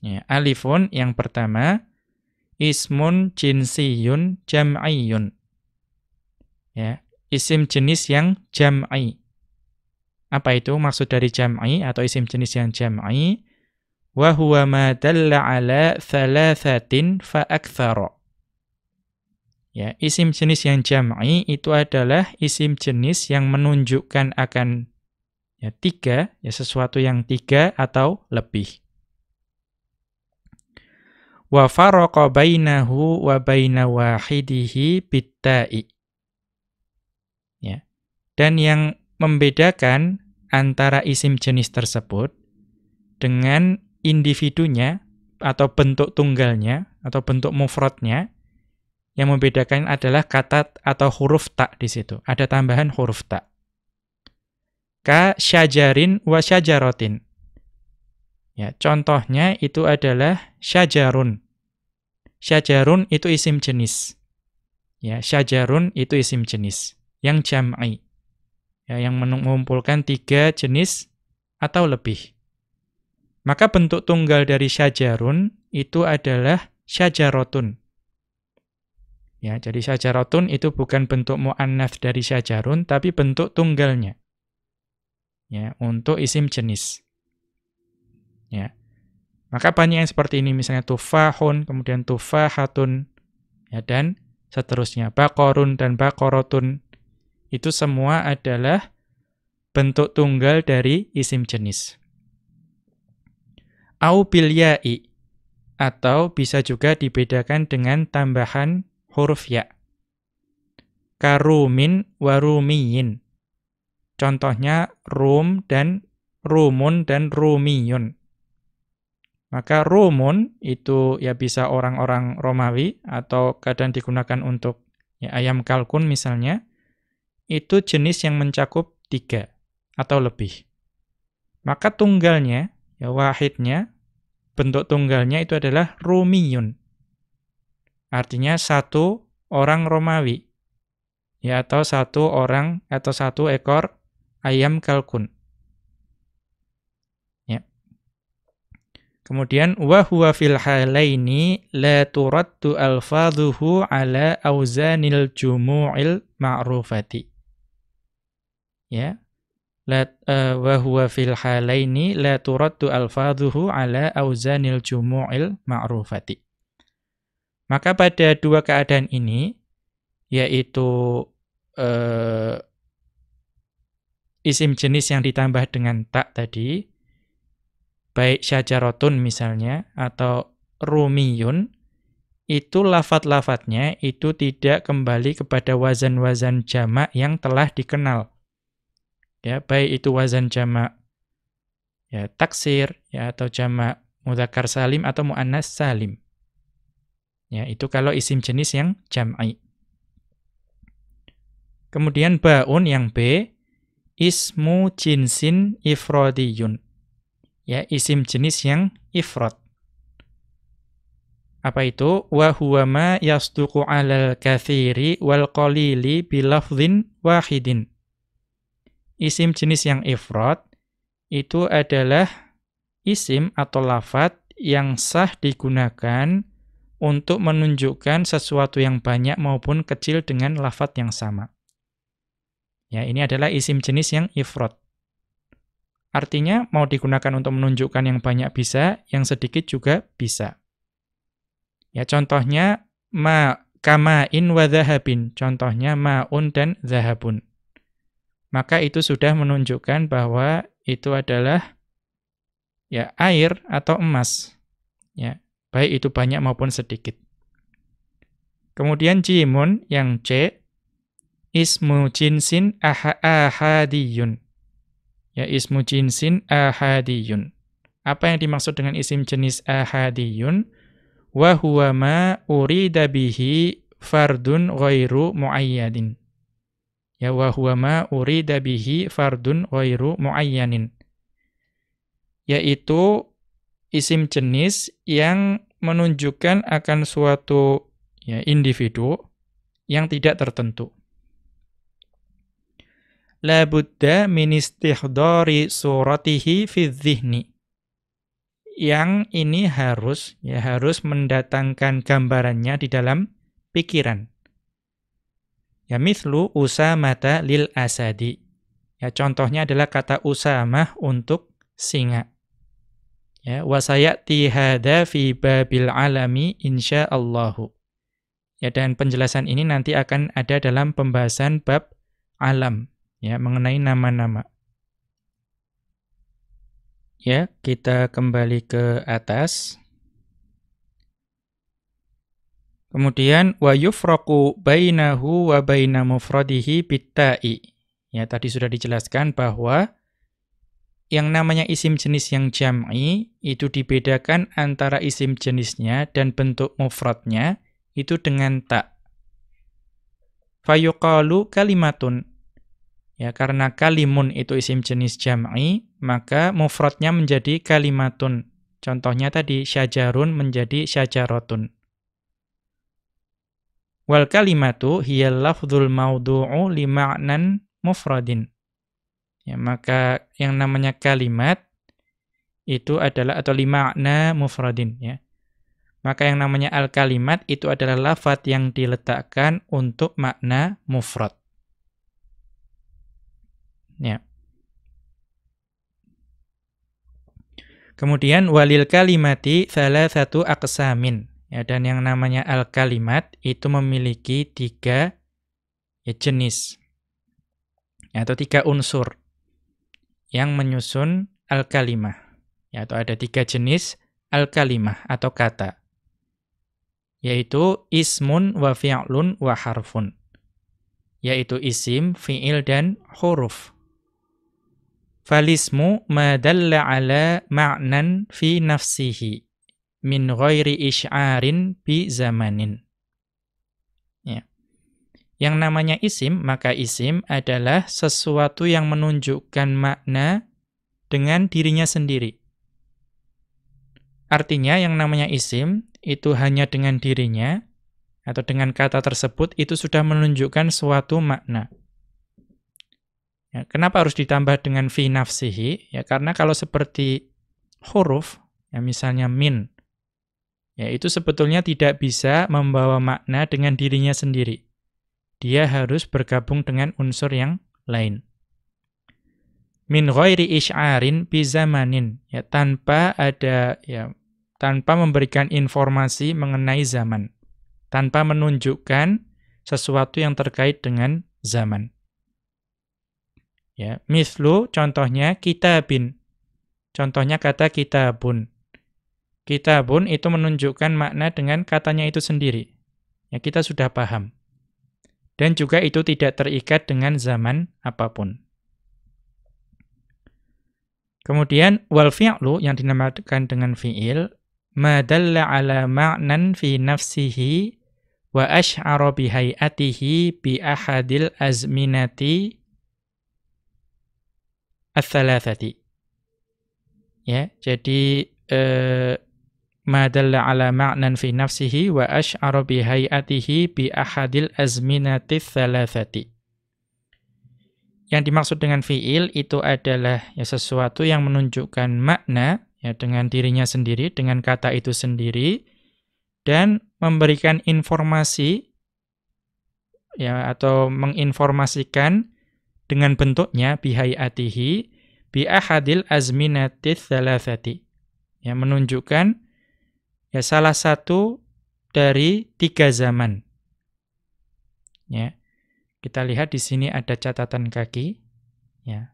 Ya, alifun yang pertama, ismun jinsiyun jam'iyun. Ya, isim jenis yang jam'i. Apa itu maksud dari jam'i atau isim jenis yang jam'i? Wa huwa ma dalla ala thalathatin fa aktsara. Ya, isim jenis yang jam'i itu adalah isim jenis yang menunjukkan akan ya 3, ya sesuatu yang 3 atau lebih. Wa faraqa bainahu wa baina wahidihi bitta'i. Ya. Dan yang membedakan antara isim jenis tersebut dengan individunya atau bentuk tunggalnya atau bentuk mufradnya, yang membedakan adalah kata atau huruf ta di situ. Ada tambahan huruf ta. Ka syajarin wa syajaratin. Ya, contohnya itu adalah syajarun. Syajarun itu isim jenis. Ya, syajarun itu isim jenis yang jam'i. Ya, yang mengumpulkan 3 jenis atau lebih. Maka bentuk tunggal dari syajarun itu adalah syajaratun. Ya, jadi syajaratun itu bukan bentuk muannats dari syajarun, tapi bentuk tunggalnya. Ya, untuk isim jenis. Ya. Maka banyak yang seperti ini, misalnya tufahun, kemudian tufahatun, ya, dan seterusnya. Baqarun dan baqaratun. Itu semua adalah bentuk tunggal dari isim jenis. Au bil ya'i, atau bisa juga dibedakan dengan tambahan huruf ya. Karumin warumiyin. Contohnya rum dan rumun dan rumiyun. Maka rumun itu ya bisa orang-orang Romawi atau kadang digunakan untuk ya, ayam kalkun misalnya. Itu jenis yang mencakup 3 atau lebih. Maka tunggalnya, ya wahidnya, bentuk tunggalnya itu adalah rumiyun. Artinya satu orang Romawi. Ya, atau satu orang atau satu ekor ayam kalkun. Ya. Kemudian wa huwa fil halaini la turaddu alfadhuhu ala auzanil jumu'il ma'rufati. Ya. Wa huwa fil halaini la turaddu alfadhuhu ala auzanil jumu'il ma'rufati. Maka pada dua keadaan ini, yaitu isim jenis yang ditambah dengan tak tadi, baik syajaratun misalnya, atau rumiyun, itu lafadz-lafadznya itu tidak kembali kepada wazan-wazan jamak yang telah dikenal. Ya, baik itu wazan jamak ya taksir, ya, atau jamak mudzakkar salim atau muannas salim. Ya, itu kalau isim jenis yang jam'i. Kemudian baun yang B, ismu jinsin ifradiyun. Ya, isim jenis yang ifrad. Apa itu? Wa huwa ma yasduqu 'alal katsiri wal qalili bi lafdhin wahidin. Isim jenis yang ifrad itu adalah isim atau lafadz yang sah digunakan untuk menunjukkan sesuatu yang banyak maupun kecil dengan lafadz yang sama. Ya, ini adalah isim jenis yang ifrad. Artinya mau digunakan untuk menunjukkan yang banyak bisa, yang sedikit juga bisa. Ya, contohnya kama'in wa dhahabin. Contohnya ma'un dan dhahabun. Maka itu sudah menunjukkan bahwa itu adalah ya air atau emas. Ya. baik itu banyak maupun sedikit. Kemudian jimun yang C, ismu jinsin ahadiyun. Ya, ismu jinsin ahadiyun. Apa yang dimaksud dengan isim jenis ahadiyun? Wa huwa ma urida bihi fardun ghairu muayyadin. Ya, wa huwa ma urida bihi fardun ghairu muayyanin. Yaitu isim jenis yang menunjukkan akan suatu ya, individu yang tidak tertentu. La budda min istihdari suratihi fi dhihni. Yang ini harus mendatangkan gambarannya di dalam pikiran. Ya mithlu usamata lil asadi. Ya contohnya adalah kata usamah untuk singa. Ya wa sayati hadza fi babil alami insyaallahu. Ya dan penjelasan ini nanti akan ada dalam pembahasan bab alam ya mengenai nama-nama. Ya, kita kembali ke atas. Kemudian wa yufraqu bainahu wa baina mufradihi bitta'i. Ya, tadi sudah dijelaskan bahwa yang namanya isim jenis yang jam'i itu dibedakan antara isim jenisnya dan bentuk mufradnya itu dengan ta. Fayuqalu kalimatun. Ya, karena kalimun itu isim jenis jam'i, maka mufradnya menjadi kalimatun. Contohnya tadi syajarun menjadi syajaratun. Wal kalimatu hiyal lafdzul mawdu'u li ma'nan mufradin. Ya, maka yang namanya kalimat itu adalah atau li ma'na mufradin ya. Maka yang namanya al-kalimat itu adalah lafadz yang diletakkan untuk makna mufrad. Ya. Kemudian walil kalimati thalathatu aqsamin. Ya, dan yang namanya al-kalimat itu memiliki 3 ya, jenis ya, atau 3 unsur yang menyusun al-kalimah. Ya, atau ada 3 jenis al-kalimah atau kata. Yaitu ismun wa fi'lun wa harfun. Yaitu isim, fi'il dan huruf. Falismu ma dalla ala ma'nan fi nafsihi min ghairi isy'arin bi zamanin. Ya. Yang namanya isim, maka isim adalah sesuatu yang menunjukkan makna dengan dirinya sendiri. Artinya yang namanya isim itu hanya dengan dirinya atau dengan kata tersebut itu sudah menunjukkan suatu makna. Ya, kenapa harus ditambah dengan fi nafsihi? Ya karena kalau seperti huruf, ya misalnya min, ya itu sebetulnya tidak bisa membawa makna dengan dirinya sendiri. Dia harus bergabung dengan unsur yang lain. Min ghairi isy'arin bi zamanin, ya tanpa memberikan informasi mengenai zaman, tanpa menunjukkan sesuatu yang terkait dengan zaman. Ya, mislu contohnya kitabin. Contohnya kata kitabun. Kitabun itu menunjukkan makna dengan katanya itu sendiri. Ya, kita sudah paham. Dan juga itu tidak terikat dengan zaman apapun. Kemudian wal fi'lu yang dinamakan dengan fi'il ma dalla ala ma'nan fi nafsihi wa asy'ara bi hay'atihi bi ahadil azminati ats-tsalatsati. Ya, jadi ma dalla ala ma'nan fi nafsihi wa asy'ara bi hay'atihi bi ahadil azminati ats-tsalatsati. Yang dimaksud dengan fi'il itu adalah ya sesuatu yang menunjukkan makna ya dengan dirinya sendiri, dengan kata itu sendiri dan memberikan informasi ya atau menginformasikan dengan bentuknya bihayatihi bi ahadil azminatis tsalatsati. Ya menunjukkan ya salah satu dari 3 zaman. Ya. Kita lihat di sini ada catatan kaki ya.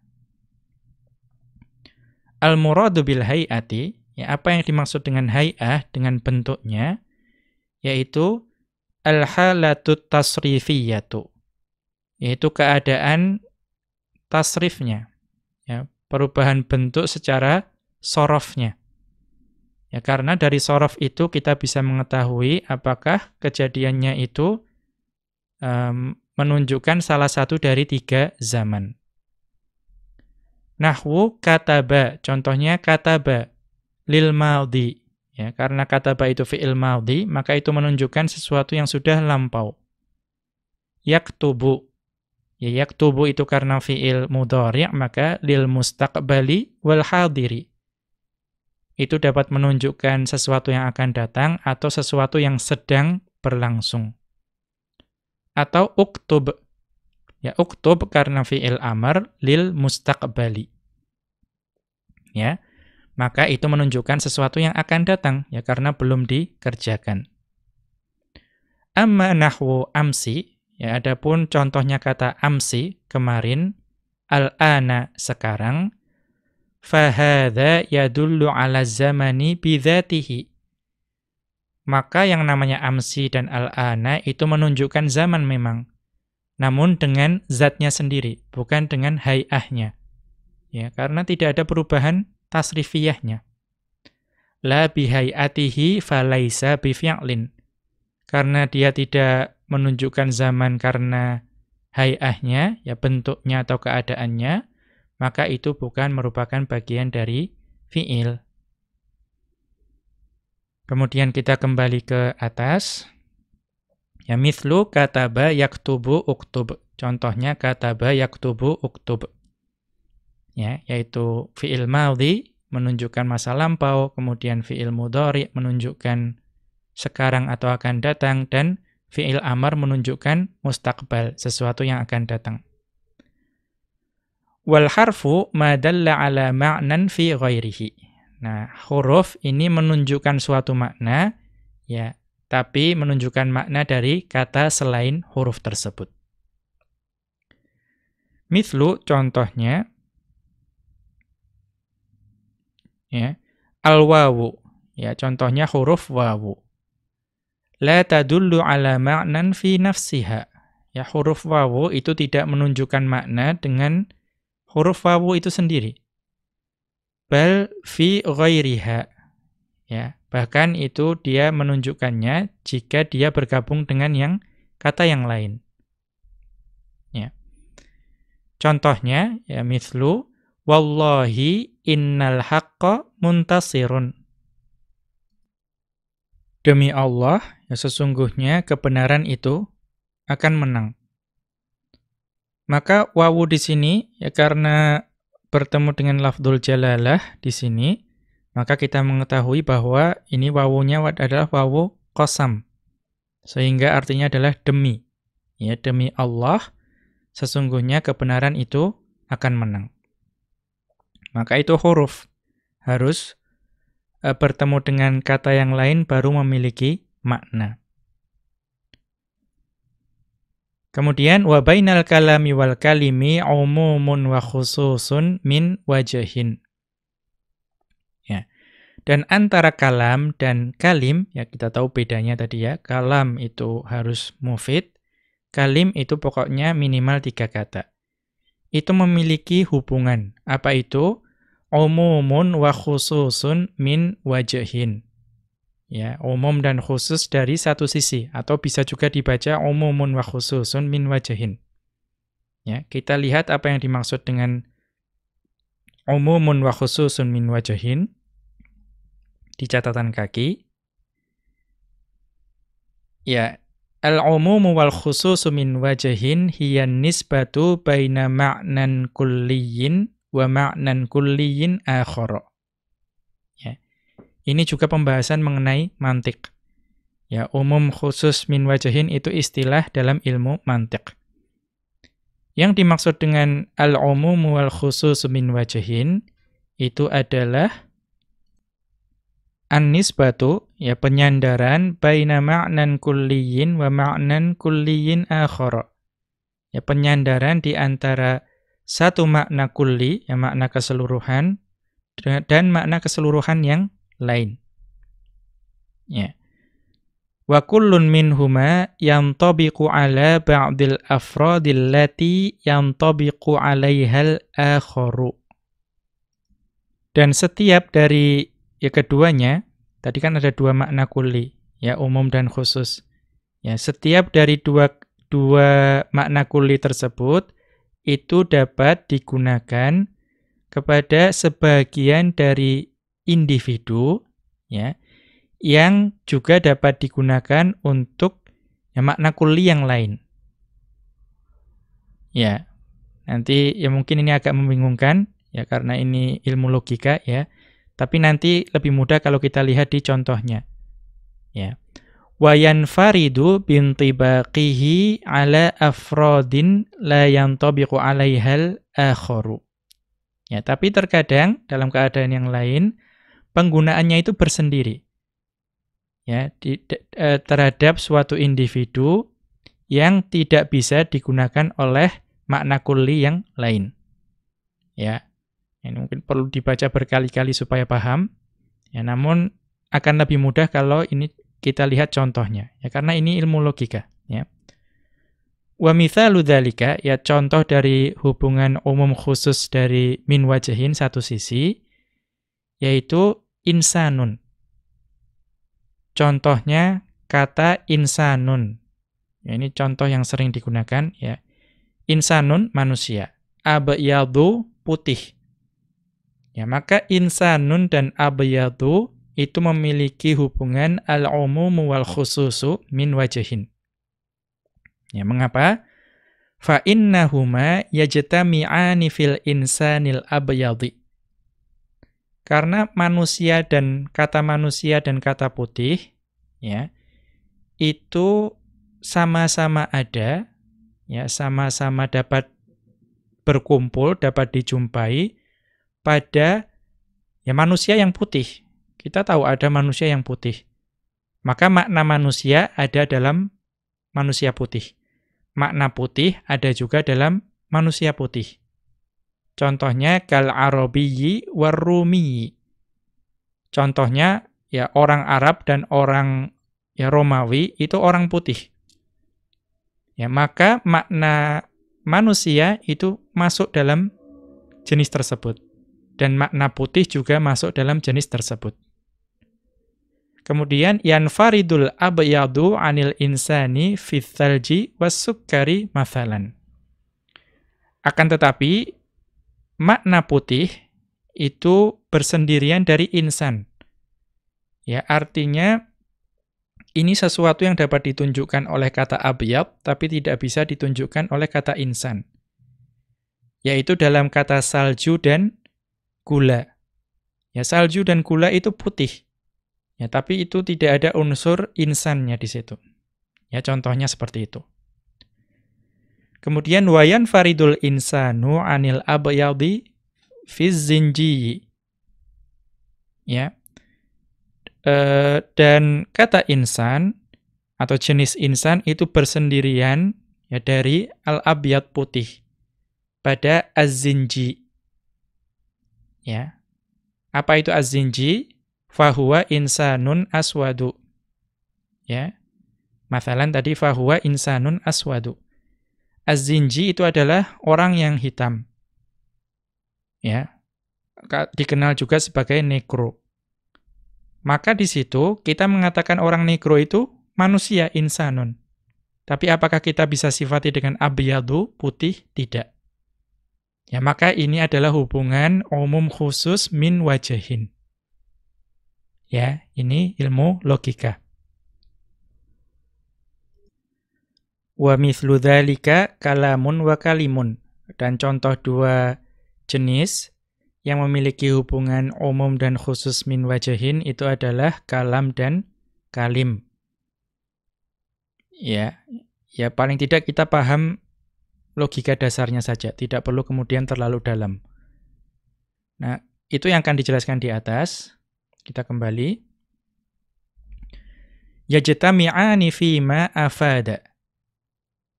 Al-muradu bil hayati Ya, apa yang dimaksud dengan hay'ah, dengan bentuknya, yaitu al-halatut tasrifiyatu, yaitu keadaan tasrifnya, ya, perubahan bentuk secara sorofnya. Ya, karena dari sorof itu kita bisa mengetahui apakah kejadiannya itu menunjukkan salah satu dari 3 zaman. Nahwu kataba, contohnya kataba lil madhi. Ya, karena kataba itu fi'il madhi, maka itu menunjukkan sesuatu yang sudah lampau. Yaktubu. Ya, yaktubu itu karena fi'il mudhari', maka lil mustaqbali wal hadiri. Itu dapat menunjukkan sesuatu yang akan datang atau sesuatu yang sedang berlangsung. Atau uktub. Ya, uktub karena fi'il amr lil mustaqbali. Ya, maka itu menunjukkan sesuatu yang akan datang, ya, karena belum dikerjakan. Amma nahwu amsi, ya, adapun contohnya kata amsi, kemarin, al-ana, sekarang, fahadha yadullu ala zamani bidzatihi. Maka yang namanya amsi dan al-ana itu menunjukkan zaman memang, namun dengan zatnya sendiri, bukan dengan hay'ahnya. Ya, karena tidak ada perubahan tasrifiyahnya. La bihay'atihi falaisa bifi'lin. Karena dia tidak menunjukkan zaman karena hay'ahnya, ya, bentuknya atau keadaannya, maka itu bukan merupakan bagian dari fi'il. Kemudian kita kembali ke atas. Ya, mithlu kataba yaktubu uktub. Contohnya kataba yaktubu uktub. Ya, yaitu fi'il madhi menunjukkan masa lampau, kemudian fi'il mudhari menunjukkan sekarang atau akan datang, dan fi'il amar menunjukkan mustaqbal, sesuatu yang akan datang. Wal harfu ma dalla ala ma'nan fi ghairihi. Nah, huruf ini menunjukkan suatu makna, ya, tapi menunjukkan makna dari kata selain huruf tersebut. Mithlu, contohnya, ya, al-wawu, ya, contohnya huruf wawu. La tadullu ala ma'nan fi nafsiha. Ya, huruf wawu itu tidak menunjukkan makna dengan huruf wawu itu sendiri. Bal fi ghairiha. Ya, bahkan itu dia menunjukkannya jika dia bergabung dengan kata yang lain. Ya. Contohnya, ya, mithlu wallahi innal haqqa muntasirun. Demi Allah, ya, sesungguhnya kebenaran itu akan menang. Maka wawu di sini, ya, karena bertemu dengan lafdzul jalalah di sini, maka kita mengetahui bahwa ini wawunya adalah wawu qasam. Sehingga artinya adalah demi. Ya, demi Allah, sesungguhnya kebenaran itu akan menang. Maka itu huruf. Harus bertemu dengan kata yang lain baru memiliki makna. Kemudian wa bainal kalami wal kalimi umumun wa khususun min wajhin. Ya. Dan antara kalam dan kalim, ya, kita tahu bedanya tadi, ya. Kalam itu harus mufid, kalim itu pokoknya minimal 3 kata. Itu memiliki hubungan. Apa itu? Umumun wa khususun min wajhin. Ya, umum dan khusus dari satu sisi, atau bisa juga dibaca umumun wa khususun min wajhin. Ya, kita lihat apa yang dimaksud dengan umumun wa khususun min wajhin di catatan kaki. Ya, al-umumu wal khususu min wajhin hiya nisbatu baina ma'nan kulliyin wa ma'nan kulliyin akhara. Ya. Ini juga pembahasan mengenai mantik. Ya, umum khusus min wajhin itu istilah dalam ilmu mantik. Yang dimaksud dengan al-umumu wal khususu min wajhin itu adalah an-nisbatu, ya, penyandaran baina ma'nan kulliyin wa ma'nan kulliyin akhara. Ya, penyandaran di antara satu makna kulli, ya, makna keseluruhan, dan makna keseluruhan yang lain. Ya. Wa kullun minhuma yantabiqu ala ba'dil afradil lati yantabiqu 'alaihal akharu. Dan setiap dari keduanya, tadi kan ada dua makna kulli, ya umum dan khusus. Ya, setiap dari dua makna kulli tersebut itu dapat digunakan kepada sebagian dari individu, ya, yang juga dapat digunakan untuk makna kulli yang lain. Ya, nanti mungkin ini agak membingungkan ya karena ini ilmu logika ya. Tapi nanti lebih mudah kalau kita lihat di contohnya. Ya. Wa yanfaridu bintibaqihi ala afrodin la yantabiqu 'alaihal akharu. Ya, tapi terkadang dalam keadaan yang lain penggunaannya itu bersendiri. Ya, terhadap suatu individu yang tidak bisa digunakan oleh makna kulli yang lain. Ya. Ini mungkin perlu dibaca berkali-kali supaya paham. Ya, namun akan lebih mudah kalau ini kita lihat contohnya. Ya, karena ini ilmu logika, ya. Wa mithalu dzalika, ya contoh dari hubungan umum khusus dari min wajhin satu sisi yaitu insanun. Contohnya kata insanun. Ya, ini contoh yang sering digunakan ya. Insanun manusia, abyadu putih. Ya, maka insanun dan abyadu itu memiliki hubungan al-umumu wal khususu min wajhin. Ya, mengapa? Fa innahuma yajtami'ani fil insanil abyadi. Karena manusia dan kata putih ya itu sama-sama ada ya, sama-sama dapat berkumpul, dapat dijumpai pada ya manusia yang putih. Kita tahu ada manusia yang putih. Maka makna manusia ada dalam manusia putih. Makna putih ada juga dalam manusia putih. Contohnya kal arabiyyi warrumiyyi. Contohnya ya orang Arab dan orang ya Romawi itu orang putih. Ya, maka makna manusia itu masuk dalam jenis tersebut. Dan makna putih juga masuk dalam jenis tersebut. Kemudian yanfaridul abyadu 'anil insani fits tsalji was-sukkari mathalan. Akan tetapi makna putih itu bersendirian dari insan. Ya, artinya ini sesuatu yang dapat ditunjukkan oleh kata abyad tapi tidak bisa ditunjukkan oleh kata insan. Yaitu dalam kata salju dan gula. Ya, salju dan gula itu putih. Ya, tapi itu tidak ada unsur insannya di situ. Ya, contohnya seperti itu. Kemudian wayan faridul insanu 'anil abyadi fiz zinji. Ya. Dan kata insan atau jenis insan itu bersendirian ya dari al-abyad putih pada az-zinji. Ya. Apa itu az-zinji? Fahuwa insanun aswadu. Ya. Mathalan tadi fahuwa insanun aswadu. Az-zinji itu adalah orang yang hitam. Ya. Dikenal juga sebagai negro. Maka di situ kita mengatakan orang negro itu manusia insanun. Tapi apakah kita bisa sifati dengan abyadu, putih? Tidak. Ya, maka ini adalah hubungan umum khusus min wajhin. Ya, ini ilmu logika. Wa mithlu dzalika kalamun wa kalimun. Dan contoh dua jenis yang memiliki hubungan umum dan khusus min wajhin itu adalah kalam dan kalim. Ya, ya paling tidak kita paham logika dasarnya saja, tidak perlu kemudian terlalu dalam. Nah, itu yang akan dijelaskan di atas. Kita kembali. Yajtami'ani fima afada.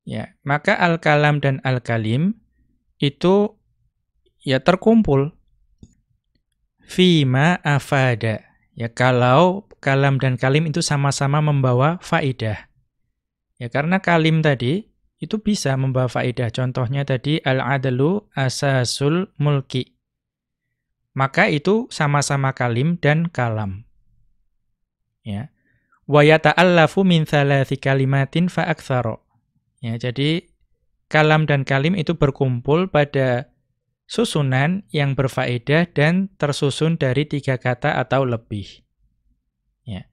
Ya, maka al-kalam dan al-kalim itu ya terkumpul fima afada. Ya, kalau kalam dan kalim itu sama-sama membawa faedah. Ya, karena kalim tadi itu bisa membawa faedah. Contohnya tadi al-adlu asasul mulki. Maka itu sama-sama kalim dan kalam. Ya. Wa yata'allafu min thalathi kalimatin fa aktsara. Ya, jadi kalam dan kalim itu berkumpul pada susunan yang berfaedah dan tersusun dari 3 kata atau lebih. Ya.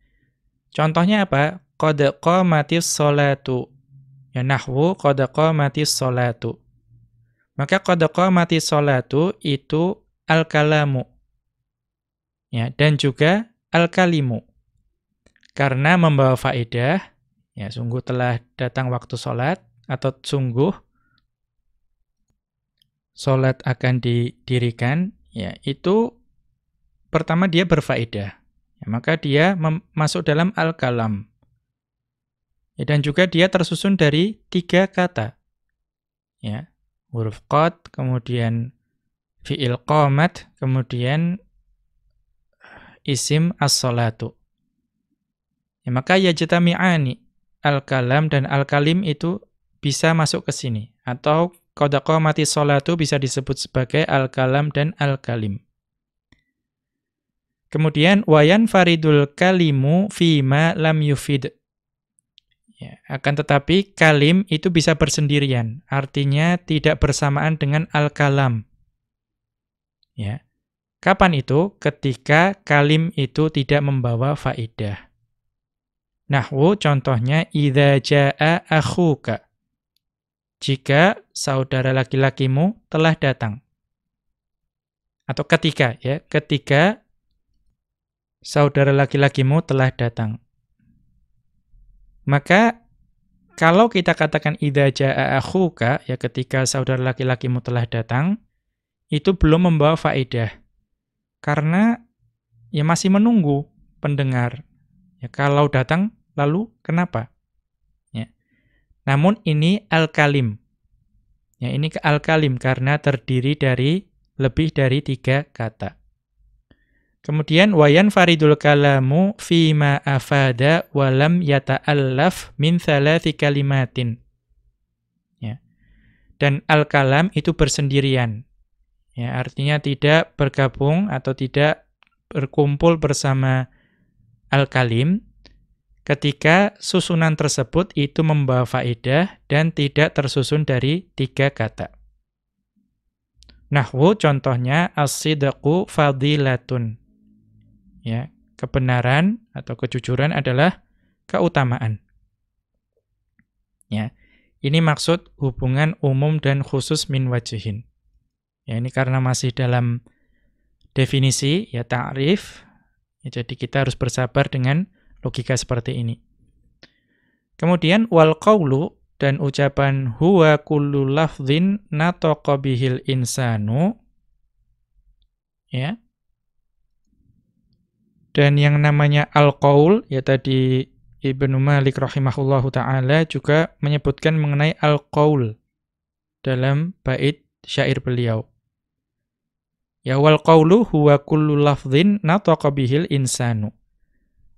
Contohnya apa? Qad qamatis sholatu. Ya, nahwu qad qamatis sholatu. Maka qad qamatis sholatu itu al-kalamu. Ya, dan juga al-kalimu. Karena membawa faedah, ya sungguh telah datang waktu sholat, atau sungguh sholat akan didirikan, ya itu pertama dia berfaedah. Ya, maka dia masuk dalam al-kalam. Ya, dan juga dia tersusun dari 3 kata. Ya, huruf qad, kemudian fi'il qamat, kemudian isim as-sholatu. Ya, maka yajtami'ani, al-kalam dan al-kalim itu bisa masuk ke sini. Atau qad qamatis sholatu bisa disebut sebagai al-kalam dan al-kalim. Kemudian wayan faridul kalimu fima lam yufid. Ya, akan tetapi kalim itu bisa bersendirian, artinya tidak bersamaan dengan al-kalam. Ya. Kapan itu? Ketika kalim itu tidak membawa faedah. Nahwu contohnya idza jaa akhuka. Jika saudara laki-lakimu telah datang. Atau ketika, ya, ketika saudara laki-lakimu telah datang. Maka kalau kita katakan idza jaa akhuka, ya ketika saudara laki-lakimu telah datang, itu belum membawa faedah. Karena ya masih menunggu pendengar. Ya, kalau datang lalu kenapa? Ya. Namun ini al-kalim. Ya, ini al-kalim karena terdiri dari lebih dari 3 kata. Kemudian wayan faridul kalamu fima afada walam yata'allaf min thalathi kalimatin. Ya. Dan al-kalam itu bersendirian. Ya, artinya tidak bergabung atau tidak berkumpul bersama al-kalim ketika susunan tersebut itu membawa faedah dan tidak tersusun dari 3 kata. Nahwu contohnya as-sidqu fadilatun. Ya, kebenaran atau kejujuran adalah keutamaan. Ya. Ini maksud hubungan umum dan khusus min wajhin. Ya, ini karena masih dalam definisi ya ta'rif. Ya, jadi kita harus bersabar dengan logika seperti ini. Kemudian wal qawlu dan ucapan huwa kullu lafdhin nataqa bihil insanu. Ya. Dan yang namanya al-qaul, ya tadi Ibnu Malik rahimahullahu ta'ala juga menyebutkan mengenai al-qaul dalam bait syair beliau. Ya wal qaulu huwa kullu lafdhin nataqa bihil insanu.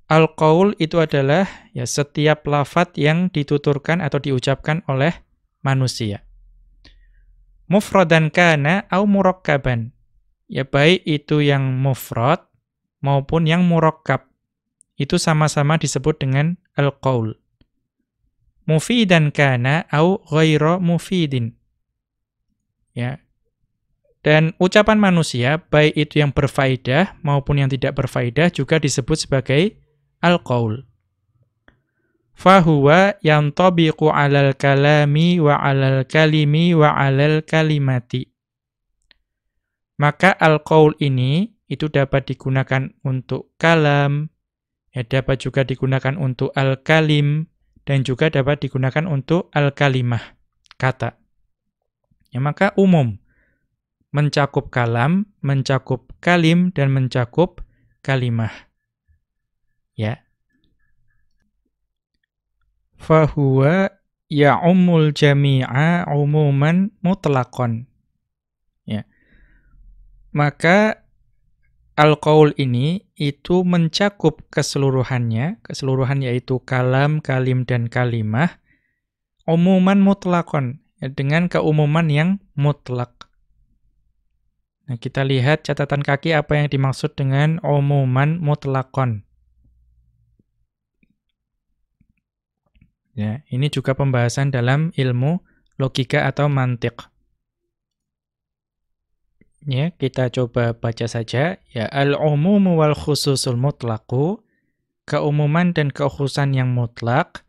Al-qaul itu adalah ya setiap lafadz yang dituturkan atau diucapkan oleh manusia. Mufradan kana au murakkaban. Ya baik itu yang mufrad maupun yang murakkab. Itu sama-sama disebut dengan al-qaul. Mufidan kana au ghaira mufidin. Ya. Dan ucapan manusia, baik itu yang berfaedah maupun yang tidak berfaedah juga disebut sebagai al-qaul. Fahuwa yantabiqu 'alal kalami wa 'alal kalimi wa 'alal kalimati. Maka al-qaul ini itu dapat digunakan untuk kalam, ya dapat juga digunakan untuk al-kalim, dan juga dapat digunakan untuk al-kalimah, kata. Ya, maka umum. Mencakup kalam, mencakup kalim, dan mencakup kalimah. Ya. Fahuwa ya'ummul jami'a umuman mutlaqan. Ya. Maka al-qaul ini itu mencakup keseluruhan yaitu kalam, kalim, dan kalimah, umuman mutlakon, ya, dengan keumuman yang mutlak. Nah, kita lihat catatan kaki apa yang dimaksud dengan umuman mutlakon. Ya, ini juga pembahasan dalam ilmu logika atau mantiq. Ya, kita coba baca saja. Ya, al-umumu wal khususul mutlaqu, keumuman dan kekhususan yang mutlak,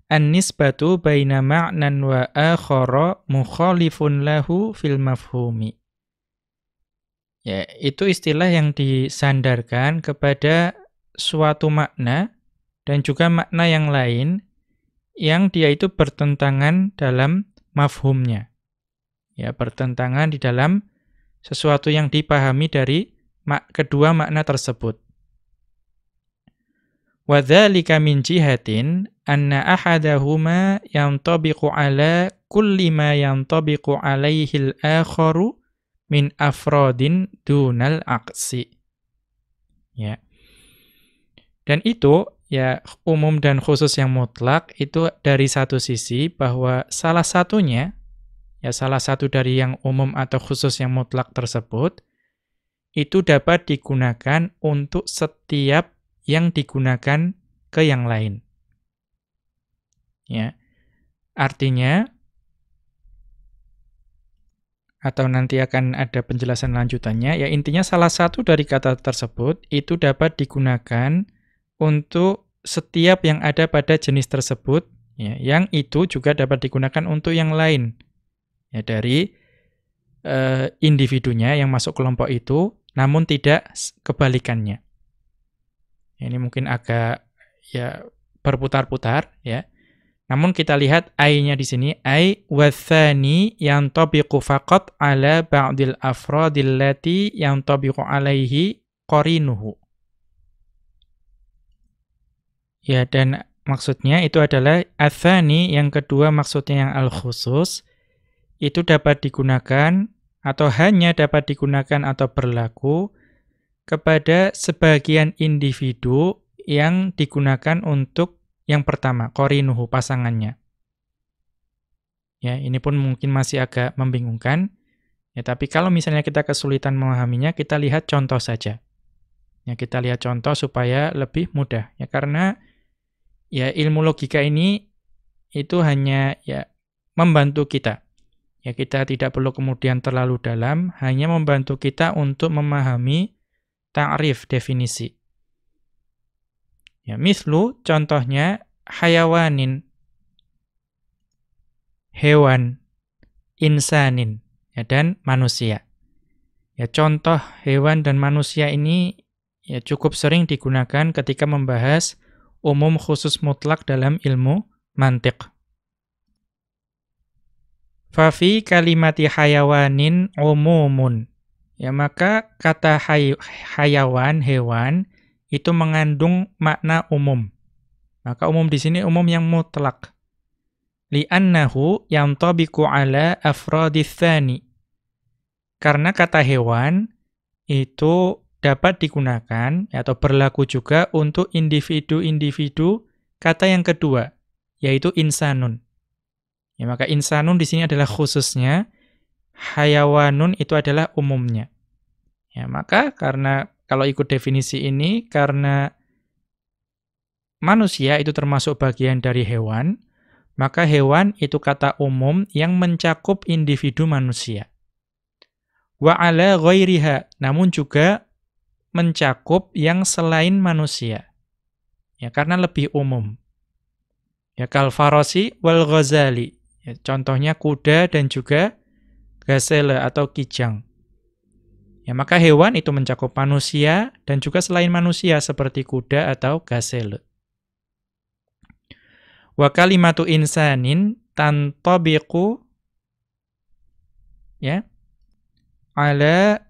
an-nisbatu baina ma'nan wa akhara mukhalifun lahu fil mafhumi. Ya, itu istilah yang disandarkan kepada suatu makna dan juga makna yang lain yang dia itu bertentangan dalam mafhumnya. Ya, bertentangan di dalam sesuatu yang dipahami dari kedua makna tersebut. Wa dzalika min jihatin anna ahadahuma yantabiqu ala kulli ma yantabiqu alaihi al-akharu min afradin dunal aqsi. Ya. Dan itu ya umum dan khusus yang mutlak itu dari satu sisi bahwa salah satunya, ya salah satu dari yang umum atau khusus yang mutlak tersebut, itu dapat digunakan untuk setiap yang digunakan ke yang lain. Ya. Artinya, atau nanti akan ada penjelasan lanjutannya, ya intinya salah satu dari kata tersebut itu dapat digunakan untuk setiap yang ada pada jenis tersebut, ya, yang itu juga dapat digunakan untuk yang lain. Ya, dari individunya yang masuk kelompok itu, namun tidak kebalikannya. Ya, ini mungkin agak ya berputar-putar, ya. Namun kita lihat ai-nya di sini, ai watsani yantabiqu faqat ala ba'dil afradil lati yantabiqu alaihi qarinuhu. Ya, dan maksudnya itu adalah atsani, yang kedua maksudnya yang al-khusus, itu dapat digunakan atau hanya dapat digunakan atau berlaku kepada sebagian individu yang digunakan untuk yang pertama, qarinuhu, pasangannya. Ya, ini pun mungkin masih agak membingungkan. Ya, tapi kalau misalnya kita kesulitan memahaminya, kita lihat contoh saja. Ya, kita lihat contoh supaya lebih mudah. Ya, karena ya ilmu logika ini itu hanya ya membantu kita. Ya, kita tidak perlu kemudian terlalu dalam, hanya membantu kita untuk memahami ta'rif, definisi. Ya, mislu contohnya hayawanin, hewan, insanin, ya, dan manusia. Ya, contoh hewan dan manusia ini ya cukup sering digunakan ketika membahas umum khusus mutlak dalam ilmu mantiq. Fafi kalimati hayawanin umumun. Ya, maka kata hayawan, hewan, itu mengandung makna umum. Maka umum di sini umum yang mutlak. Li'annahu yantabiqu ala afradits tsani. Karena kata hewan itu dapat digunakan atau berlaku juga untuk individu-individu kata yang kedua, yaitu insanun. Ya, maka insanun di sini adalah khususnya, hayawanun itu adalah umumnya. Ya, maka karena kalau ikut definisi ini, karena manusia itu termasuk bagian dari hewan, maka hewan itu kata umum yang mencakup individu manusia. Wa ala ghairiha, namun juga mencakup yang selain manusia. Ya, karena lebih umum. Ya, kal farasi wal ghazali. Ya, contohnya kuda dan juga gazelle atau kijang. Ya, maka hewan itu mencakup manusia dan juga selain manusia seperti kuda atau gazelle. Wa kalimatu insanin tantabiqu ya ala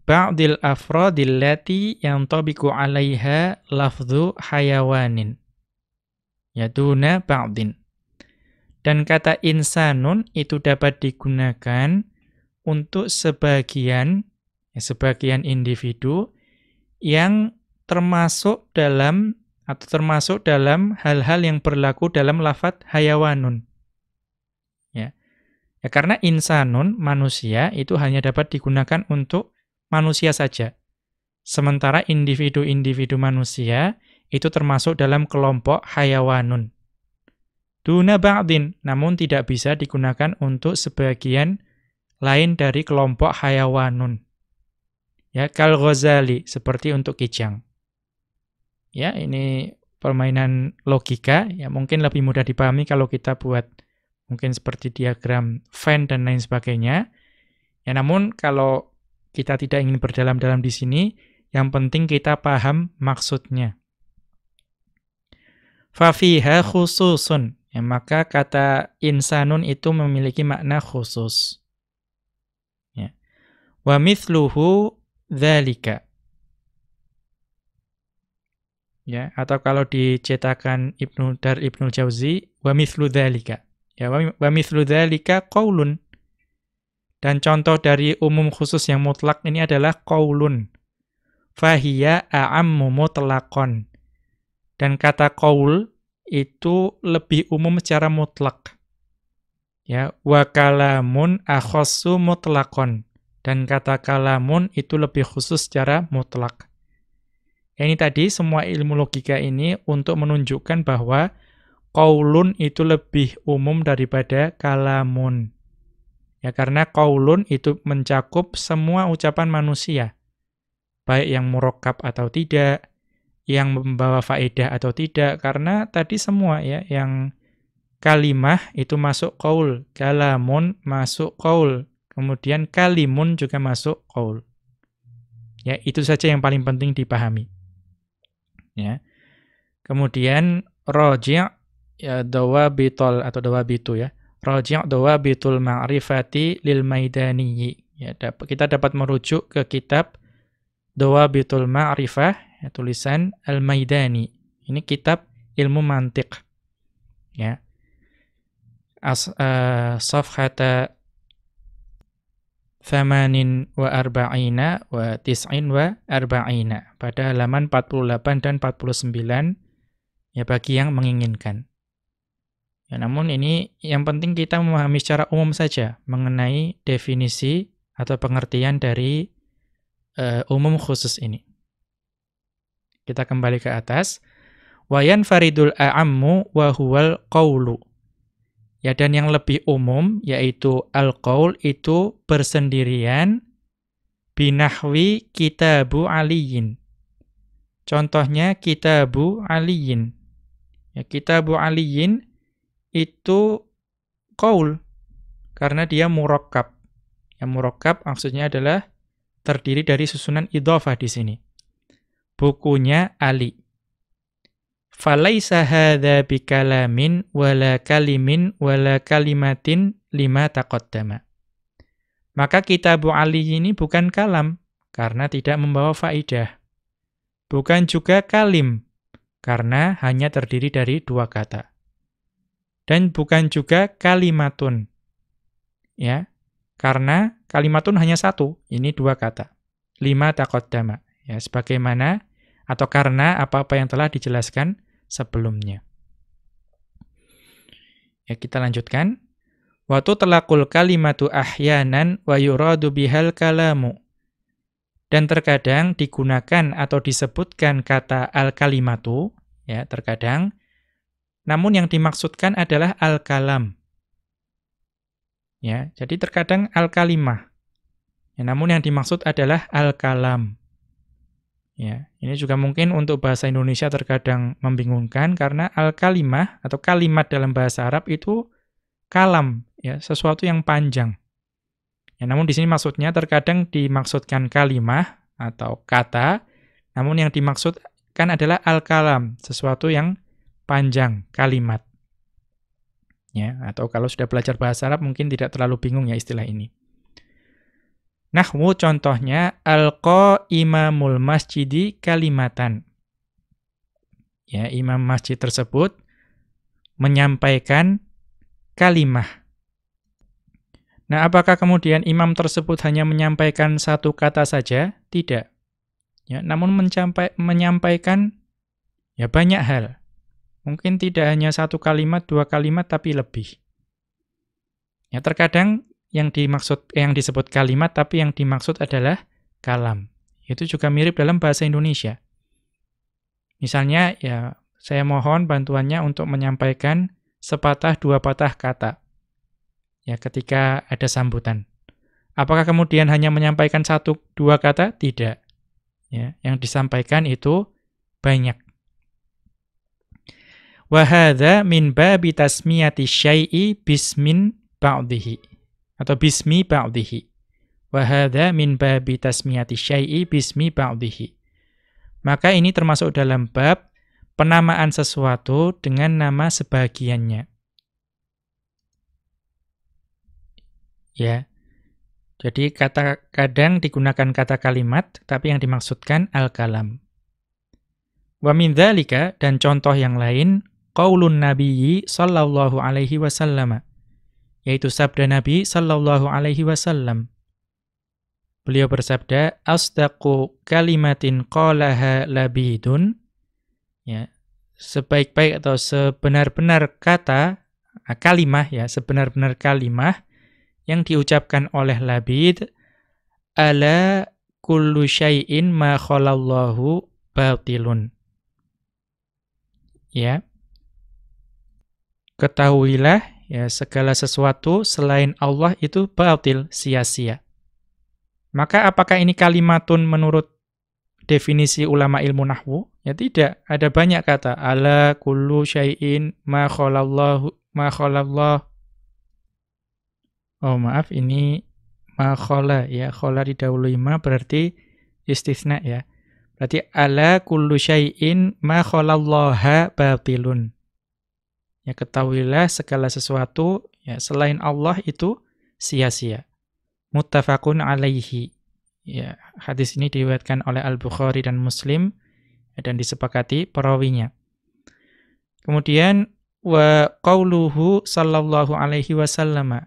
ba'dil afradil lati yantabiqu 'alaiha lafdhu hayawanin. Ya, duna ba'din. Dan kata insanun itu dapat digunakan untuk sebagian individu yang termasuk dalam hal-hal yang berlaku dalam lafadz hayawanun. Ya. Ya, karena insanun, manusia, itu hanya dapat digunakan untuk manusia saja. Sementara individu-individu manusia itu termasuk dalam kelompok hayawanun. Duna ba'din, namun tidak bisa digunakan untuk sebagian lain dari kelompok hayawanun. Ya, kal Ghazali, seperti untuk kijang. Ya, ini permainan logika, ya mungkin lebih mudah dipahami kalau kita buat mungkin seperti diagram Venn dan lain sebagainya. Ya, namun kalau kita tidak ingin berdalam-dalam di sini, yang penting kita paham maksudnya. Fafiha khususun. Ya, maka kata insanun itu memiliki makna khusus. Ya. Wa mithluhu dzalika. Ya, atau kalau dicetakan Ibnu Jauzi, wa mithlu dzalika. Ya, wa mithlu dzalika qaulun. Dan contoh dari umum khusus yang mutlak ini adalah qaulun. Fahiya a'ammu mutlaqan. Dan kata qaul itu lebih umum secara mutlak. Ya, wa kalamun akhassu mutlaqan. Dan kata kalamun itu lebih khusus secara mutlak. Ini tadi semua ilmu logika ini untuk menunjukkan bahwa qaulun itu lebih umum daripada kalamun. Ya, karena qaulun itu mencakup semua ucapan manusia. Baik yang murakkab atau tidak, yang membawa faedah atau tidak, karena tadi semua ya, yang kalimah itu masuk qaul, kalamun masuk qaul, kemudian kalimun juga masuk qaul. Ya, itu saja yang paling penting dipahami. Ya. Kemudian raji' ya dawabitul atau dawabitu ya. Raji' dawabitul ma'rifati lil maidani. Ya, kita dapat merujuk ke kitab Dawabitul Ma'rifah, ya, tulisan Al-Maidani. Ini kitab ilmu mantiq. Ya. Safhata 48 wa 49 pada halaman 48 dan 49 ya bagi yang menginginkan. Ya, namun ini yang penting kita memahami secara umum saja mengenai definisi atau pengertian dari umum khusus ini. Kita kembali ke atas. Wayan faridul a'ammu wa huwal qaulu. Ya, dan yang lebih umum yaitu al-qaul itu bersendirian binahwi kitabu aliyin. Contohnya kitabu aliyin. Ya, kitabu aliyin itu qaul karena dia murakkab. Yang murakkab maksudnya adalah terdiri dari susunan idhofah di sini. Bukunya Ali. Falaisa hadza bikalamin wala kalimin wala kalimatin lima taqaddama. Maka kitabu Ali ini bukan kalam karena tidak membawa faidah. Bukan juga kalim karena hanya terdiri dari dua kata. Dan bukan juga kalimatun. Ya. Karena kalimatun hanya satu, ini dua kata. Lima taqaddama. Ya, sebagaimana atau karena apa-apa yang telah dijelaskan sebelumnya. Ya, kita lanjutkan. Wa tutlaqul kalimatu ahyanan wa yuradu bihal kalamu. Dan terkadang digunakan atau disebutkan kata al-kalimatu, ya, terkadang. Namun yang dimaksudkan adalah al-kalam. Ya, jadi terkadang al-kalimah. Ya, namun yang dimaksud adalah al-kalam. Ya, ini juga mungkin untuk bahasa Indonesia terkadang membingungkan karena al-kalimah atau kalimat dalam bahasa Arab itu kalam, ya, sesuatu yang panjang. Ya, namun di sini maksudnya terkadang dimaksudkan kalimah atau kata, namun yang dimaksudkan adalah al-kalam, sesuatu yang panjang, kalimat. Ya, atau kalau sudah belajar bahasa Arab mungkin tidak terlalu bingung ya istilah ini. Nahwu contohnya alqa imamul masjidi kalimatan. Ya, imam masjid tersebut menyampaikan kalimah. Nah, apakah kemudian imam tersebut hanya menyampaikan satu kata saja? Tidak. Ya, namun menyampaikan ya banyak hal. Mungkin tidak hanya satu kalimat, dua kalimat, tapi lebih. Ya, terkadang yang disebut kalimat, tapi yang dimaksud adalah kalam. Itu juga mirip dalam bahasa Indonesia. Misalnya, ya saya mohon bantuannya untuk menyampaikan sepatah dua patah kata. Ya, ketika ada sambutan. Apakah kemudian hanya menyampaikan satu dua kata? Tidak. Ya, yang disampaikan itu banyak. Wa hadza min babi tasmiyati syai'i bismin ba'dhihi atau bismi ba'dhihi. Wa hadza min babi tasmiyati syai'i bismi ba'dhihi. Maka ini termasuk dalam bab penamaan sesuatu dengan nama sebagiannya. Ya. Jadi kadang digunakan kata kalimat tapi yang dimaksudkan al-kalam. Wa min dzalika, dan contoh yang lain, qaulun nabiyyi sallallahu alaihi wasallam, yaitu sabda Nabi sallallahu alaihi wasallam. Beliau bersabda, asdaqu kalimatin qalaha labidun, ya, sebaik-baik atau sebenar-benar kata, kalimah ya, sebenar-benar kalimah yang diucapkan oleh Labid, ala kullu syai'in ma khalallahu batilun. Ya. Ketahuilah ya segala sesuatu selain Allah itu batil, sia-sia. Maka apakah ini kalimatun menurut definisi ulama ilmu nahwu? Ya tidak, ada banyak kata. Ala kullu syai'in ma khalallahu ma khalallah. Oh maaf, ini ma khala ya, khala didahului ma berarti istisna ya. Berarti ala kullu syai'in ma khalallaha batilun. Ya, ketahuilah segala sesuatu ya selain Allah itu sia-sia. Muttafaqun alaihi. Ya, hadis ini diriwayatkan oleh Al-Bukhari dan Muslim dan disepakati perawinya. Kemudian wa qauluhu sallallahu alaihi wasallam,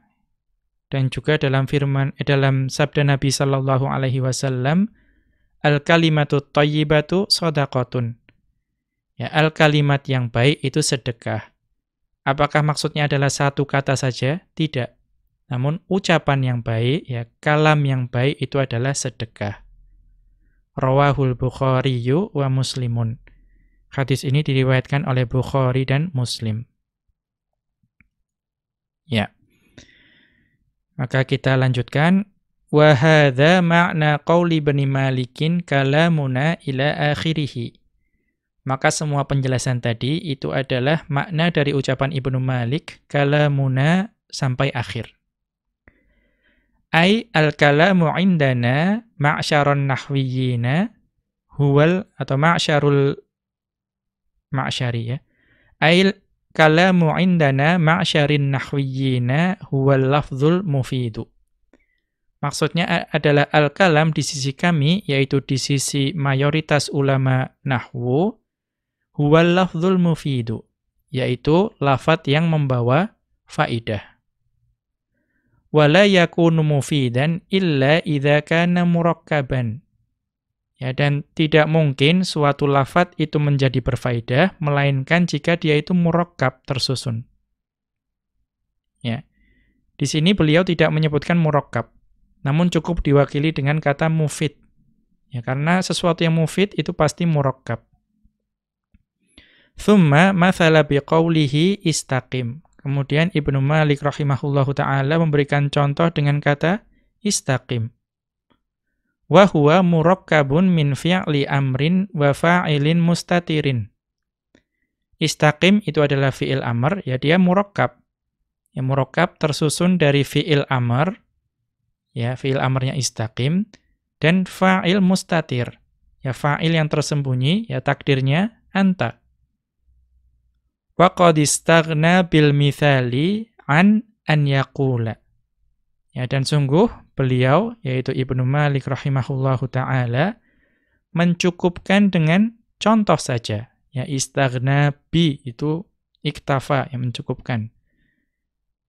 dan juga dalam dalam sabda Nabi sallallahu alaihi wasallam, al-kalimatu thayyibatu shadaqatun. Ya, al-kalimat yang baik itu sedekah. Apakah maksudnya adalah satu kata saja? Tidak. Namun ucapan yang baik, ya kalam yang baik itu adalah sedekah. Rawahul Bukhariyu wa Muslimun. Hadis ini diriwayatkan oleh Bukhari dan Muslim. Ya. Maka kita lanjutkan. Wa hadza ma'na qauli Ibnu Malikin kalamuna ila akhirih. Maka semua penjelasan tadi itu adalah makna dari ucapan Ibnu Malik, kalamuna sampai akhir. Ai al-kalamu indana ma'syaron nahwiyina huwal atau ma'syarul ma'syari ya. Ai kalamu indana ma'syarin nahwiyina huwal lafzul mufidu. Maksudnya adalah al-kalam di sisi kami, yaitu di sisi mayoritas ulama nahwu, huwal lafzul mufidu, yaitu lafaz yang membawa faidah. Wala yakunu mufidan illa idza kana murakkaban. Ya, dan tidak mungkin suatu lafaz itu menjadi berfaedah melainkan jika dia itu murakkab, tersusun. Ya. Di sini beliau tidak menyebutkan murakkab, namun cukup diwakili dengan kata mufid. Ya, karena sesuatu yang mufid itu pasti murakkab. Thumma mathala biqaulihi istaqim. Kemudian Ibnu Malik rahimahullahu ta'ala memberikan contoh dengan kata istaqim. Wa huwa murakkabun min fi'li amrin wa fa'ilin mustatirin. Istaqim itu adalah fi'il amr, ya dia murakkab. Ya murakkab tersusun dari fi'il amr, ya fi'il amrnya istaqim, dan fa'il mustatir. Ya fa'il yang tersembunyi, ya takdirnya anta. Wa qad istaghna bil mithali an yaqula. Ya, dan sungguh beliau, yaitu Ibnu Malik rahimahullahu ta'ala, mencukupkan dengan contoh saja. Ya, istaghna bi itu iktafa, yang mencukupkan.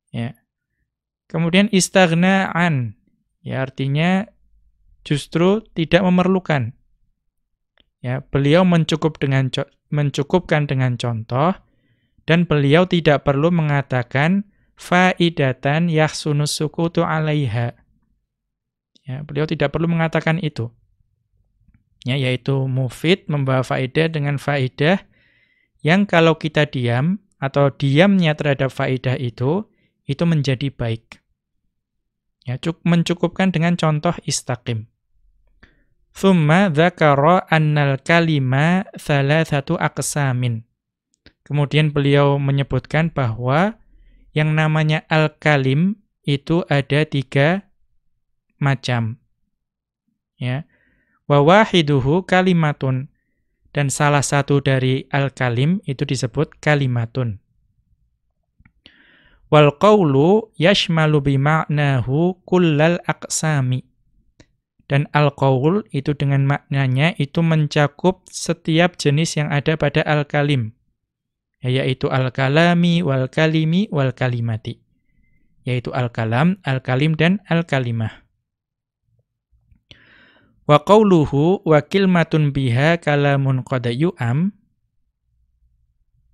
Ya. Kemudian istaghna an, ya artinya justru tidak memerlukan. Ya, beliau mencukupkan dengan contoh, dan beliau tidak perlu mengatakan faidatan yahsunus sukutu 'alaiha. Ya, beliau tidak perlu mengatakan itu. Ya, yaitu mufid, membawa faedah dengan faedah yang kalau kita diam atau diamnya terhadap faedah itu menjadi baik. Ya, mencukupkan dengan contoh istaqim. Thumma dzakara annal kalima thalathatu aqsamin. Kemudian beliau menyebutkan bahwa yang namanya al-kalim itu ada 3 macam. Ya. Wa wahiduhu kalimatun. Dan salah satu dari al-kalim itu disebut kalimatun. Wal qawlu yashmalu bima'nahu kullal aqsami. Dan al-qawl itu dengan maknanya itu mencakup setiap jenis yang ada pada al-kalim. Yaitu al-kalami, wal-kalimi, wal-kalimati. Yaitu al-kalam, al-kalim, dan al-kalimah. Wa qawluhu wa kilmatun biha kalamun qad yu'am.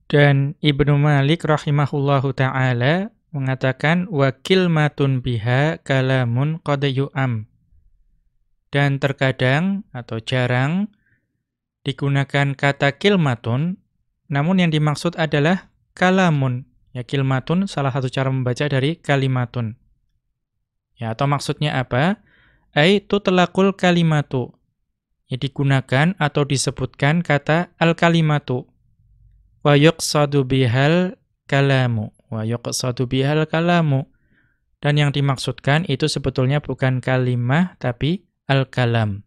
Dan Ibnu Malik rahimahullahu ta'ala mengatakan wa kilmatun biha kalamun qad yu'am. Dan terkadang atau jarang digunakan kata kilmatun, namun yang dimaksud adalah kalamun. Ya, kilmatun salah satu cara membaca dari kalimatun. Ya, atau maksudnya apa? Ai tutlaqul kalimatu. Ya, digunakan atau disebutkan kata al-kalimatu. Wa yuqsadu bihal kalamu. Wa yuqsadu bihal kalamu. Dan yang dimaksudkan itu sebetulnya bukan kalimah tapi al-kalam.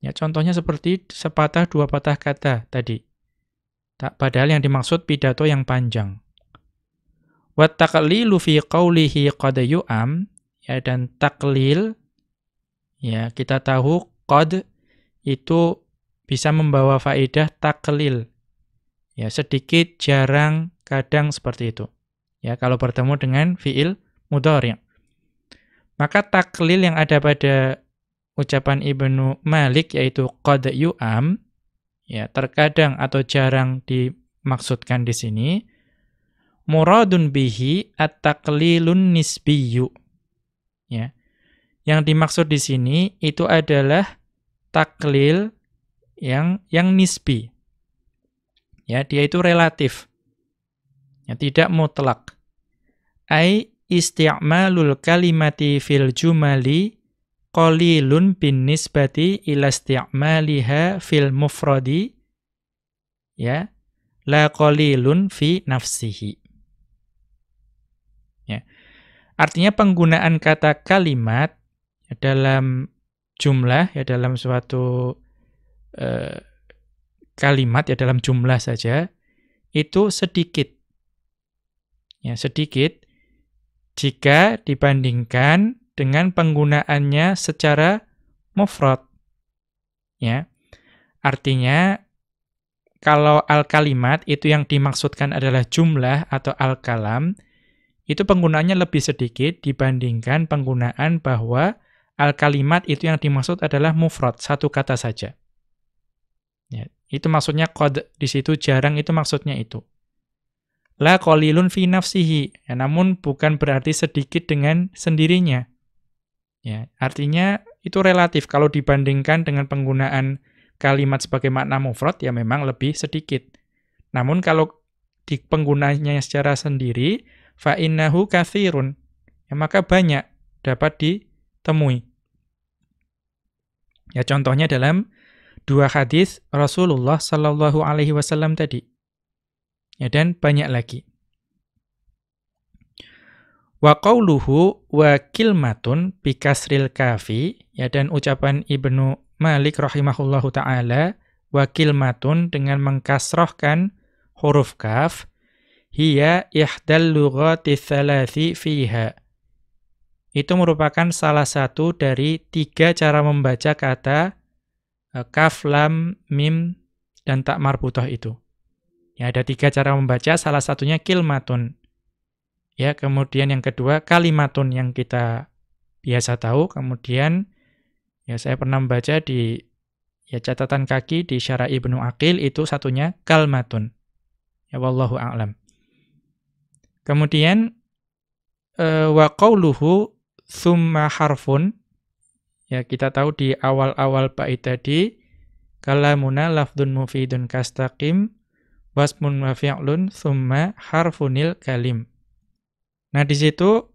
Ya, contohnya seperti sepatah dua patah kata tadi. Padahal yang dimaksud pidato yang panjang. Wa taqlilu fi qawlihi qad yu'am. Ya, dan taklil, ya, kita tahu qad itu bisa membawa faedah taklil. Ya, sedikit, jarang, kadang seperti itu. Ya, kalau bertemu dengan fiil mudhari'. Maka taklil yang ada pada ucapan Ibnu Malik yaitu qad yu'am, ya, terkadang atau jarang dimaksudkan di sini, muradun bihi at-taqlilun nisbiyyu. Ya. Yang dimaksud di sini itu adalah taklil yang nisbi. Ya, dia itu relatif. Ya, tidak mutlak. Ai isti'malul kalimati fil jumali qalilun bin nisbati ila isti'maliha fil mufradi, ya, la qalilun fi nafsihi. Ya. Artinya penggunaan kata kalimat dalam jumlah, ya, dalam suatu kalimat, ya, dalam jumlah saja itu sedikit. Ya, sedikit jika dibandingkan dengan penggunaannya secara mufrad. Ya. Artinya kalau al-kalimat itu yang dimaksudkan adalah jumlah atau al-kalam, itu penggunaannya lebih sedikit dibandingkan penggunaan bahwa al-kalimat itu yang dimaksud adalah mufrad, satu kata saja. Ya, itu maksudnya qad di situ jarang, itu maksudnya itu. La qalilun fi nafsihi, ya, namun bukan berarti sedikit dengan sendirinya. Ya, artinya itu relatif. Kalau dibandingkan dengan penggunaan kalimat sebagai makna mufrad, ya memang lebih sedikit. Namun kalau di penggunaannya secara sendiri, fa innahu katsirun, ya, maka banyak dapat ditemui. Ya, contohnya dalam 2 hadis Rasulullah sallallahu alaihi wasallam tadi. Ya, dan banyak lagi. Wa qawluhu wa kilmatun bi kasril kafi, ya, dan ucapan Ibnu Malik rahimahullahu taala wa kilmatun dengan mengkasrahkan huruf kaf, hiya ihdal lughati tsalathi fiha. Itu merupakan salah satu dari 3 cara membaca kata kaf, lam, mim, dan ta marbutah itu. Ya, ada 3 cara membaca, salah satunya kilmatun. Ya, kemudian yang kedua kalimatun yang kita biasa tahu, kemudian ya saya pernah membaca di Ya, catatan kaki di Syarah Ibnu Aqil itu satunya kalmatun. Ya, wallahu a'lam. Kemudian wa qauluhu tsumma harfun. Ya, kita tahu di awal-awal bait tadi kalamuna lafdun mufidun kastaqim wasmun wa fi'lun tsumma harfunil kalim. Nah, di situ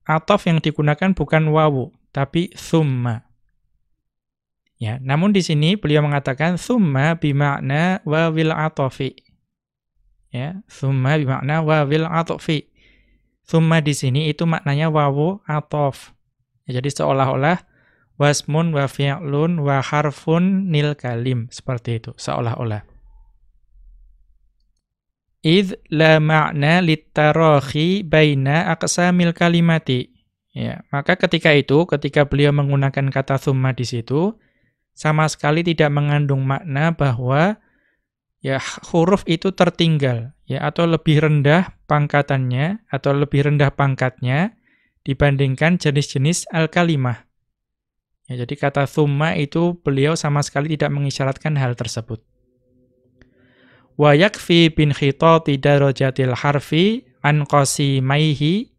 ataf yang digunakan bukan wawu, tapi tsumma. Ya, namun di sini beliau mengatakan tsumma bimakna wawil atafi. Ya, tsumma bimakna wawil atafi. Tsumma di sini itu maknanya wawu ataf. Ya, jadi seolah-olah wasmun wa fi'lun wa harfun nil kalim, seperti itu, seolah-olah. Idz la ma'na littarahi baina aqsamil kalimati. Ya, maka ketika beliau menggunakan kata tsumma di situ, sama sekali tidak mengandung makna bahwa ya huruf itu tertinggal, ya, atau lebih rendah pangkatannya atau lebih rendah pangkatnya dibandingkan jenis-jenis al-kalimah. Ya, jadi kata tsumma itu beliau sama sekali tidak mengisyaratkan hal tersebut. Wa yakfi bin khitati darajatil harfi an qasimaihi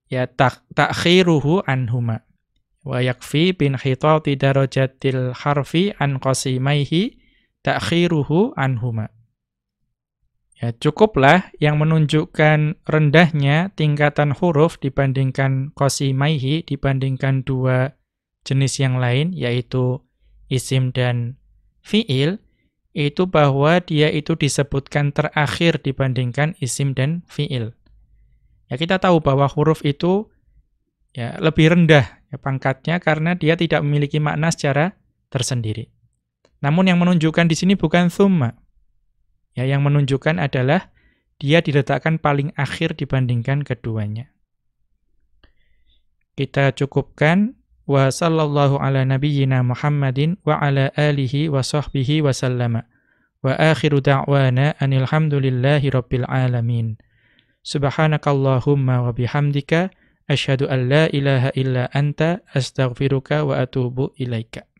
ya ta'khiruhu anhuma. Wa yakfi bin khitati darajatil harfi an qasimaihi ta'khiruhu anhuma. Ya, cukuplah yang menunjukkan rendahnya tingkatan huruf dibandingkan qasimaihi, dibandingkan dua jenis yang lain, yaitu isim dan fi'il, itu bahwa dia itu disebutkan terakhir dibandingkan isim dan fi'il. Ya, kita tahu bahwa huruf itu ya lebih rendah ya, pangkatnya karena dia tidak memiliki makna secara tersendiri. Namun yang menunjukkan di sini bukan tsumma. Ya, yang menunjukkan adalah dia diletakkan paling akhir dibandingkan keduanya. Kita cukupkan. Wa sallallahu ala nabiyyina Muhammadin wa ala alihi wa sahbihi wa sallama. Wa akhiru da'wana anil hamdulillahi rabbil alamin. Subhanakallahumma wa bihamdika asyhadu an la ilaha illa anta astaghfiruka wa atubu ilaika.